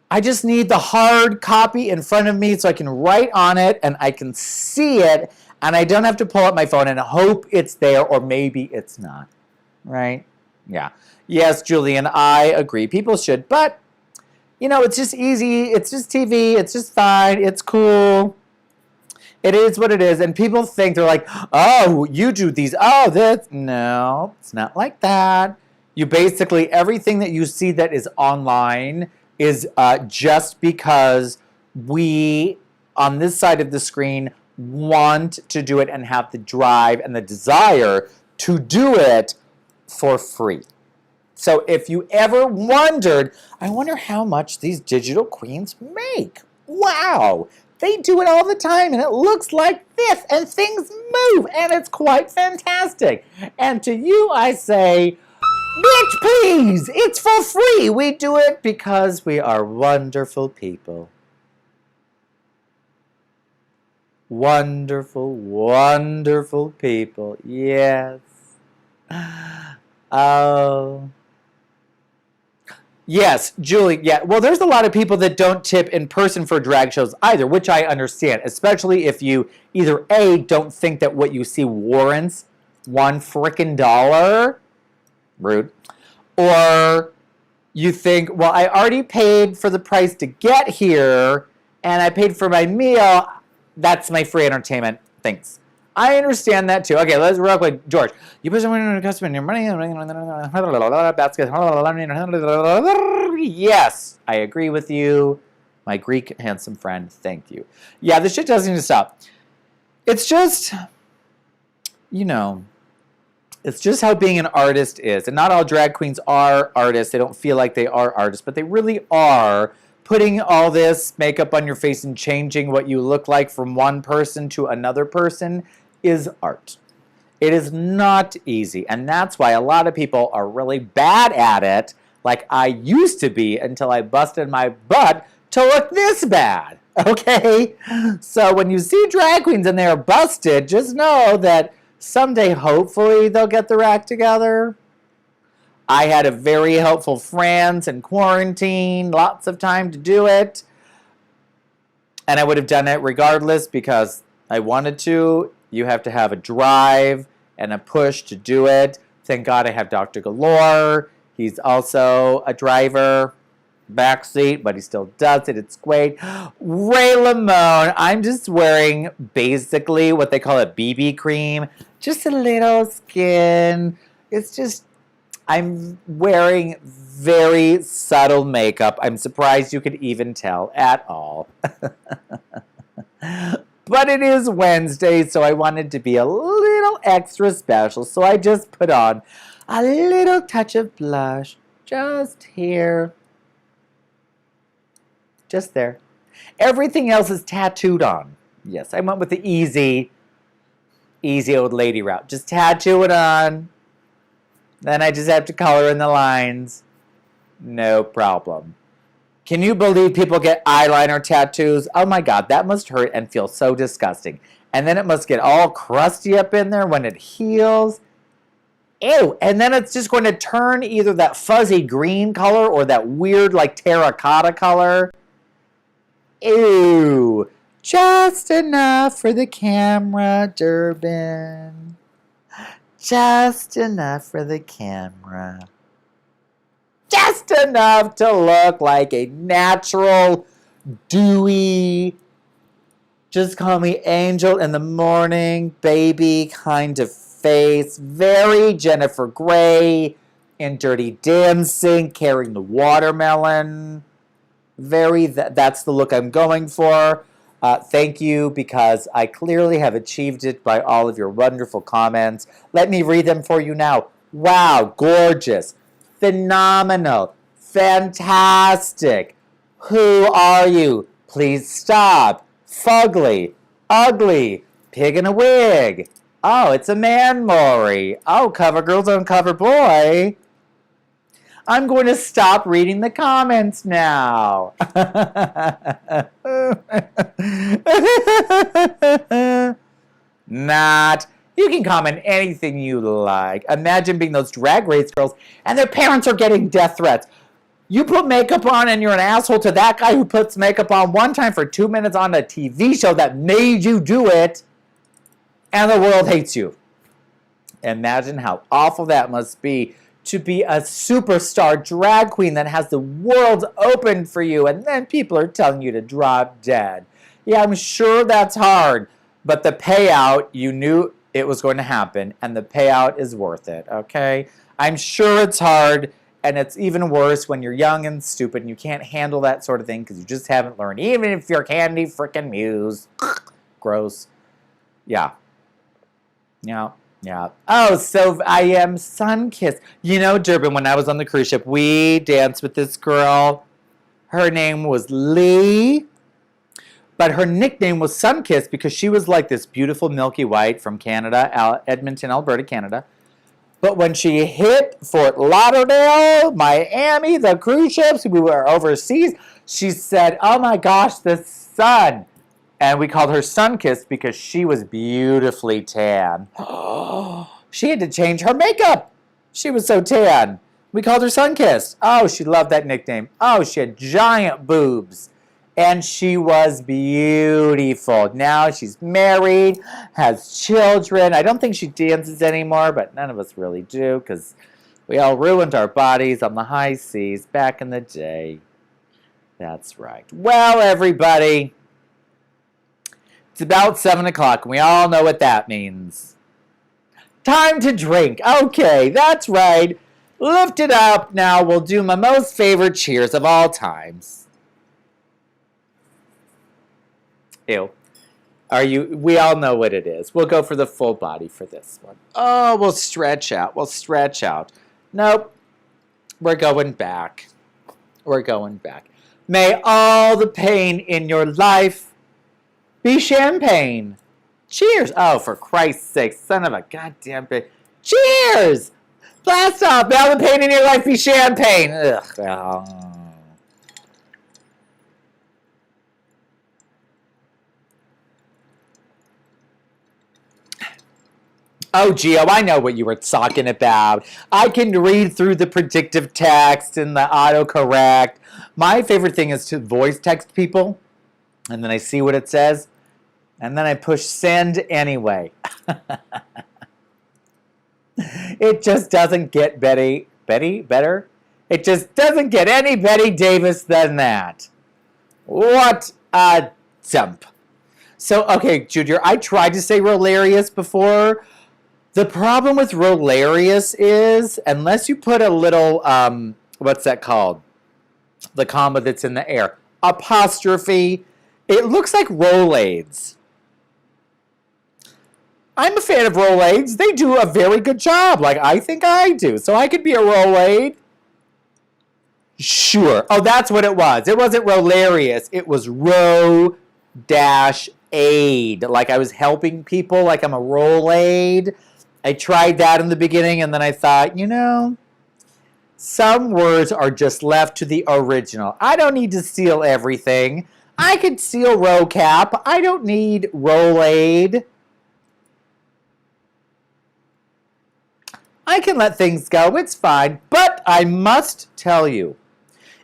I just need the hard copy in front of me so I can write on it and I can see it and I don't have to pull up my phone and hope it's there or maybe it's not. Right? Yeah. Yes, Julian, I agree. People should, but, it's just easy. It's just TV. It's just fine. It's cool. It is what it is. And people think, they're like, oh, you do these. Oh, this. No, it's not like that. You basically, everything that you see that is online is just because we, on this side of the screen, want to do it and have the drive and the desire to do it for free. So if you ever wondered, I wonder how much these digital queens make. Wow. They do it all the time, and it looks like this, and things move, and it's quite fantastic. And to you, I say, bitch, please, it's for free. We do it because we are wonderful people. Wonderful, wonderful people. Yes. Oh. Yes, Julie, yeah. Well, there's a lot of people that don't tip in person for drag shows either, which I understand, especially if you either A, don't think that what you see warrants $1 frickin' dollar, rude, or you think, well, I already paid for the price to get here, and I paid for my meal, that's my free entertainment, thanks. I understand that too. Okay, let's real quick, George. You put someone in a customer and your money. Yes, I agree with you, my Greek handsome friend. Thank you. Yeah, this shit doesn't need to stop. It's just, you know, it's just how being an artist is. And not all drag queens are artists. They don't feel like they are artists, but they really are. Putting all this makeup on your face and changing what you look like from one person to another person is art. It is not easy. And that's why a lot of people are really bad at it, like I used to be until I busted my butt to look this bad. Okay? So when you see drag queens and they're busted, just know that someday, hopefully, they'll get their act together. I had a very helpful friends in quarantine, lots of time to do it. And I would have done it regardless because I wanted to. You have to have a drive and a push to do it. Thank God I have Dr. Galore. He's also a driver, backseat, but he still does it. It's great. Ray Limone, I'm just wearing basically what they call a BB cream. Just a little skin. It's just, I'm wearing very subtle makeup. I'm surprised you could even tell at all. But it is Wednesday, so I wanted to be a little extra special. So I just put on a little touch of blush just here. Just there. Everything else is tattooed on. Yes, I went with the easy old lady route. Just tattoo it on. Then I just have to color in the lines. No problem. Can you believe people get eyeliner tattoos? Oh my God, that must hurt and feel so disgusting. And then it must get all crusty up in there when it heals. Ew, and then it's just going to turn either that fuzzy green color or that weird like terracotta color. Ew, just enough for the camera, Durbin. Just enough for the camera. Just enough to look like a natural, dewy, just call me angel in the morning, baby kind of face. Very Jennifer Grey in Dirty Dancing, carrying the watermelon. Very, that's the look I'm going for. Thank you, because I clearly have achieved it by all of your wonderful comments. Let me read them for you now. Wow, gorgeous. Phenomenal. Fantastic. Who are you? Please stop. Fugly. Ugly. Pig in a wig. Oh, it's a man, Maury. Oh, cover girls on cover boy. I'm going to stop reading the comments now. Not. You can comment anything you like. Imagine being those drag race girls and their parents are getting death threats. You put makeup on and you're an asshole to that guy who puts makeup on one time for 2 minutes on a TV show that made you do it, and the world hates you. Imagine how awful that must be to be a superstar drag queen that has the world open for you, and then people are telling you to drop dead. Yeah, I'm sure that's hard, but the payout, you knew it was going to happen, and the payout is worth it, okay? I'm sure it's hard, and it's even worse when you're young and stupid and you can't handle that sort of thing because you just haven't learned, even if you're Candy frickin' Muse. Gross. Yeah. Yeah. Yeah. Oh, so I am Sunkissed. You know, Durbin, when I was on the cruise ship, we danced with this girl. Her name was Lee. But her nickname was Sunkissed because she was like this beautiful milky white from Canada, Edmonton, Alberta, Canada. But when she hit Fort Lauderdale, Miami, the cruise ships, we were overseas, she said, oh my gosh, the sun. And we called her Sunkissed because she was beautifully tan. She had to change her makeup. She was so tan. We called her Sunkissed. Oh, she loved that nickname. Oh, she had giant boobs. And she was beautiful. Now she's married, has children. I don't think she dances anymore, but none of us really do because we all ruined our bodies on the high seas back in the day. That's right. Well, everybody, It's about 7 o'clock, and we all know what that means. Time to drink. Okay, that's right. Lift it up. Now we'll do my most favorite cheers of all times. Ew. We all know what it is. We'll go for the full body for this one. Oh, we'll stretch out. We'll stretch out. Nope. We're going back. We're going back. May all the pain in your life be champagne. Cheers. Oh, for Christ's sake, son of a goddamn bitch. Cheers. Blast off. May all the pain in your life be champagne. Ugh. Oh. Oh, Gio, I know what you were talking about. I can read through the predictive text and the autocorrect. My favorite thing is to voice text people, and then I see what it says, and then I push send anyway. It just doesn't get better. It just doesn't get any Betty Davis than that. What a dump. So, okay, Junior, I tried to say Rolarius before. The problem with Rolarius is, unless you put a little, what's that called? The comma that's in the air. Apostrophe. It looks like Rolaids. I'm a fan of Rolaids. They do a very good job, like I think I do. So I could be a Rolaid. Sure. Oh, that's what it was. It wasn't Rolarius. It was Ro-Aid. Like I was helping people, like I'm a Rolaid. I tried that in the beginning, and then I thought, you know, some words are just left to the original. I don't need to steal everything. I could steal RoCap. I don't need Rolaid. I can let things go. It's fine. But I must tell you,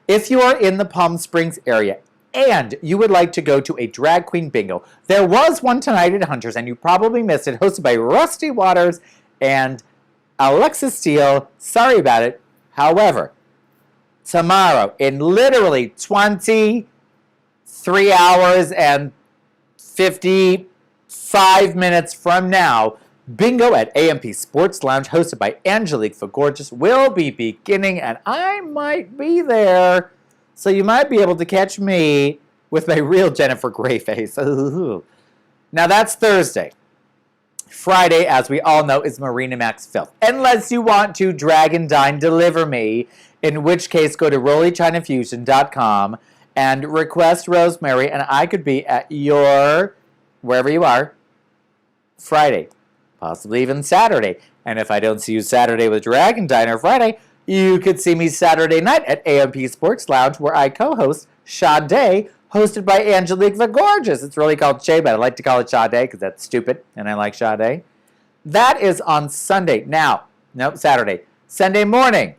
if you are in the Palm Springs area and you would like to go to a drag queen bingo, there was one tonight at Hunter's, and you probably missed it, hosted by Rusty Waters and Alexis Steele. Sorry about it. However, tomorrow, in literally 23 hours and 55 minutes from now, bingo at AMP Sports Lounge, hosted by Angelique Fagorgeous, will be beginning, and I might be there. So you might be able to catch me with my real Jennifer Grey face. Now that's Thursday. Friday, as we all know, is Marina Max Filth. Unless you want to drag and dine deliver me, in which case go to RollyChinaFusion.com and request Rosemary, and I could be at your, wherever you are, Friday, possibly even Saturday. And if I don't see you Saturday with Drag and Dine or Friday, you could see me Saturday night at AMP Sports Lounge, where I co-host Sade, hosted by Angelique Fagorgeous. It's really called Shay, but I like to call it Sade because that's stupid, and I like Sade. That is on Sunday. Now, nope, Saturday. Sunday morning,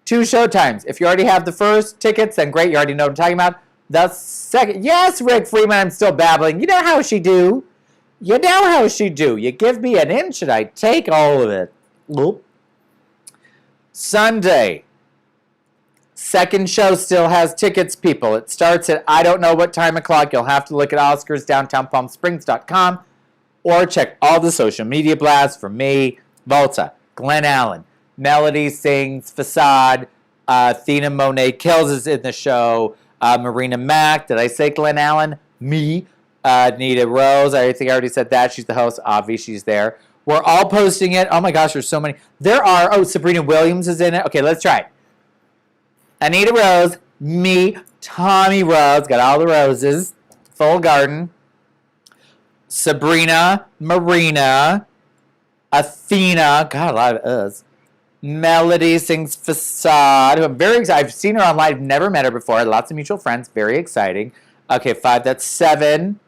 2 showtimes. If you already have the first tickets, then great, you already know what I'm talking about. The second, yes, Rick Freeman, I'm still babbling. You know how she do. You know how she do. You give me an inch and I take all of it. Oop. Sunday. Second show still has tickets, people. It starts at I don't know what time o'clock. You'll have to look at OscarsDowntownPalmSprings.com or check all the social media blasts from me, Volta, Glenn Allen, Melody Sings, Facade, Athena Monet Kills is in the show, Marina Mack. Did I say Glenn Allen? Me. Nita Rose. I think I already said that. She's the host. Obvi, she's there. We're all posting it. Oh my gosh, there's so many. There are, oh, Sabrina Williams is in it. Okay, let's try it. Anita Rose, me, Tommy Rose, got all the roses, full garden. Sabrina, Marina, Athena, God, a lot of us. Melody Sings Facade, who I'm very excited. I've seen her online. I've never met her before. Lots of mutual friends. Very exciting. Okay, 5, that's 7.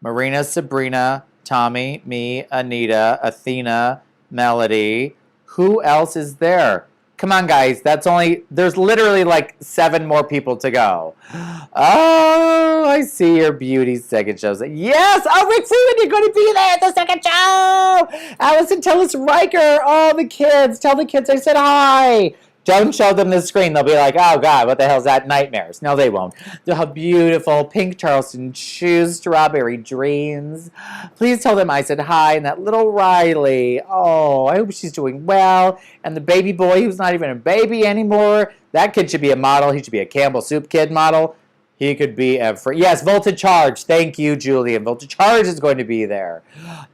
Marina, Sabrina, Tommy, me, Anita, Athena, Melody. Who else is there? Come on, guys. There's literally like 7 more people to go. Oh, I see your beauty second shows. Yes! Oh, Rick Freeman, you're going to be there at the second show! Allison, tell us Riker. Oh, the kids. Tell the kids I said hi. Don't show them the screen. They'll be like, oh, God, what the hell is that? Nightmares. No, they won't. They'll have beautiful pink Charleston shoes, strawberry dreams. Please tell them I said hi. And that little Riley, oh, I hope she's doing well. And the baby boy who's not even a baby anymore, that kid should be a model. He should be a Campbell Soup Kid model. He could be yes, Voltage Charge. Thank you, Julian. Voltage Charge is going to be there.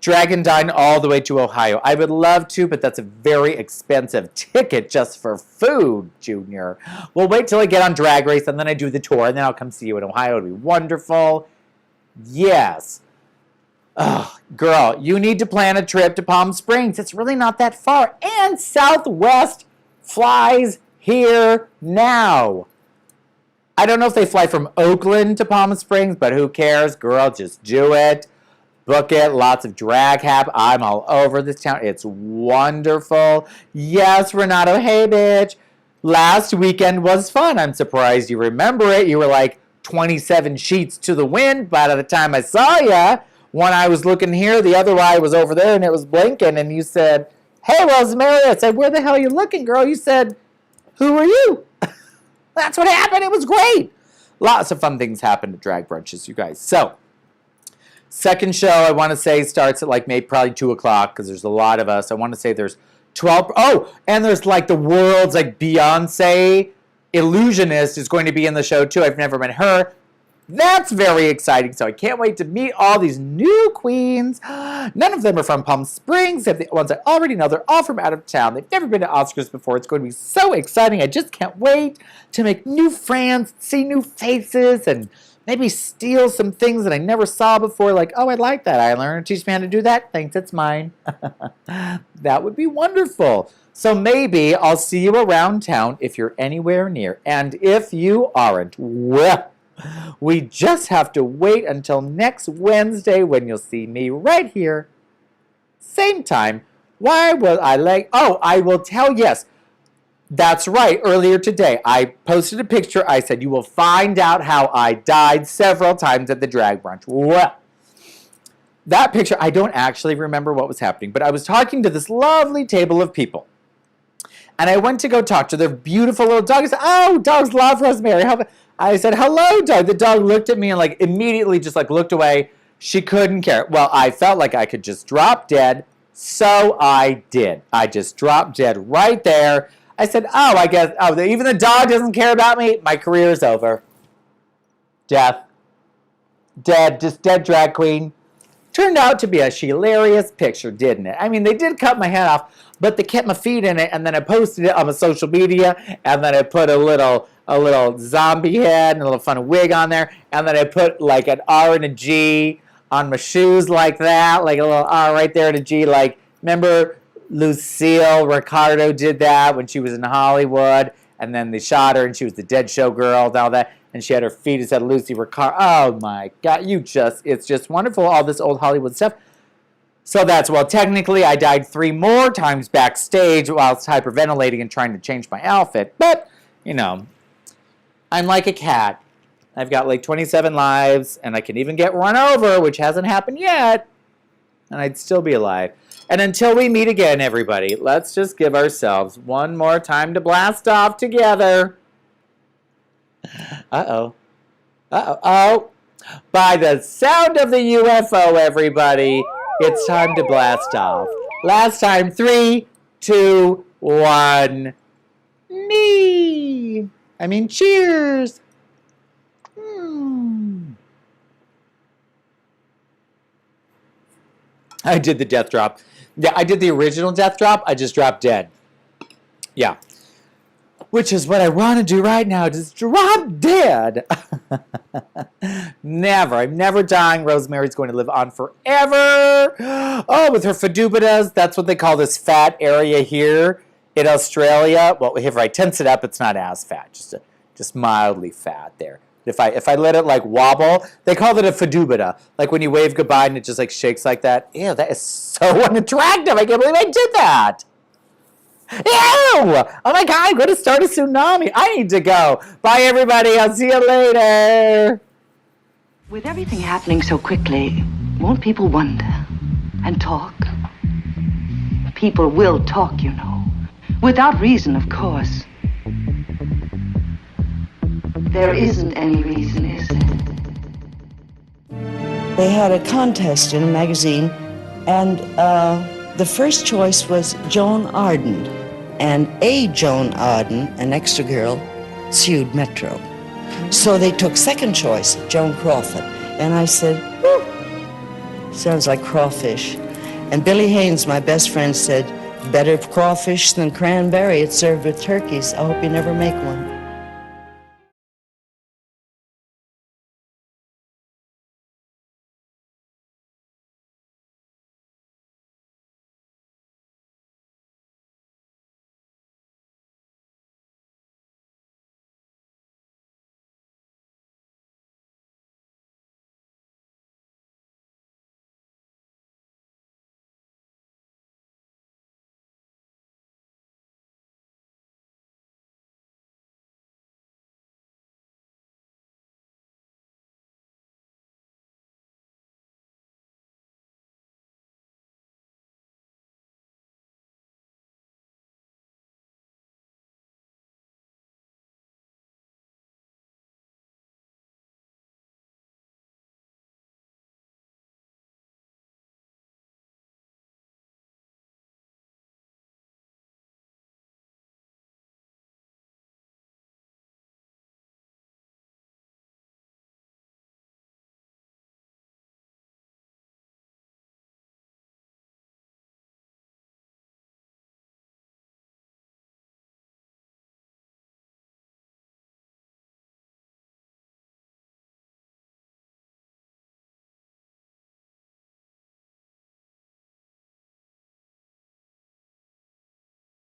Dragon Dine all the way to Ohio. I would love to, but that's a very expensive ticket just for food, Junior. We'll wait till I get on Drag Race, and then I do the tour, and then I'll come see you in Ohio. It'll be wonderful. Yes. Oh, girl, you need to plan a trip to Palm Springs. It's really not that far. And Southwest flies here now. I don't know if they fly from Oakland to Palm Springs, but who cares? Girl, just do it. Book it. Lots of drag hap. I'm all over this town. It's wonderful. Yes, Renato, hey, bitch. Last weekend was fun. I'm surprised you remember it. You were like 27 sheets to the wind by the time I saw you. One eye was looking here, the other eye was over there, and it was blinking, and you said, hey, Rosemary. I said, where the hell are you looking, girl? You said, who are you? That's what happened. It was great. Lots of fun things happened at drag brunches, you guys. So, second show, I want to say, starts at like maybe probably 2 o'clock because there's a lot of us. I want to say there's 12. Oh, and there's like the world's like Beyonce illusionist is going to be in the show too. I've never met her. That's very exciting. So I can't wait to meet all these new queens. None of them are from Palm Springs. The ones I already know, they're all from out of town. They've never been to Oscars before. It's going to be so exciting. I just can't wait to make new friends, see new faces, and maybe steal some things that I never saw before. Like, oh, I like that. I learned to teach me how to do that. Thanks, it's mine. That would be wonderful. So maybe I'll see you around town if you're anywhere near. And if you aren't, well, we just have to wait until next Wednesday when you'll see me right here. Same time. Why will I like... Oh, I will tell, yes. That's right. Earlier today, I posted a picture. I said, you will find out how I died several times at the drag brunch. Well, that picture, I don't actually remember what was happening, but I was talking to this lovely table of people. And I went to go talk to their beautiful little dog. I said, oh, dogs love Rosemary. I said, hello, dog. The dog looked at me and like immediately just like looked away. She couldn't care. Well, I felt like I could just drop dead. So I did. I just dropped dead right there. I said, oh, I guess, oh, even the dog doesn't care about me. My career is over. Death. Dead. Just dead drag queen. Turned out to be a hilarious picture, didn't it? I mean, they did cut my head off, but they kept my feet in it, and then I posted it on my social media, and then I put a little zombie head and a little fun wig on there, and then I put like an R and a G on my shoes like that, like a little R right there and a G. Like, remember Lucille Ricardo did that when she was in Hollywood, and then they shot her, and she was the dead show girl and all that. And she had her feet, it said Lucy Ricardo. Oh my God, it's just wonderful, all this old Hollywood stuff. So well, technically I died 3 more times backstage whilst hyperventilating and trying to change my outfit. But, you know, I'm like a cat. I've got like 27 lives, and I can even get run over, which hasn't happened yet, and I'd still be alive. And until we meet again, everybody, let's just give ourselves one more time to blast off together. Uh-oh. Uh-oh. Oh. By the sound of the UFO, everybody, it's time to blast off. Last time, 3, 2, 1. Me. I mean, cheers. I did the death drop. Yeah, I did the original death drop. I just dropped dead. Yeah. Which is what I want to do right now. Just drop dead. Never. I'm never dying. Rosemary's going to live on forever. Oh, with her fadubitas. That's what they call this fat area here in Australia. Well, if I tense it up, it's not as fat. Just mildly fat there. If I let it like wobble, they call it a fadubita. Like when you wave goodbye and it just like shakes like that. Ew, that is so unattractive. I can't believe I did that. Ew! Oh my God, I'm going to start a tsunami. I need to go. Bye, everybody. I'll see you later. With everything happening so quickly, won't people wonder and talk? People will talk, you know. Without reason, of course. There isn't any reason, is there? They had a contest in a magazine, and the first choice was Joan Arden. And a Joan Arden, an extra girl, sued Metro. So they took second choice, Joan Crawford. And I said, whew, sounds like crawfish. And Billy Haynes, my best friend, said, better crawfish than cranberry. It's served with turkeys. I hope you never make one.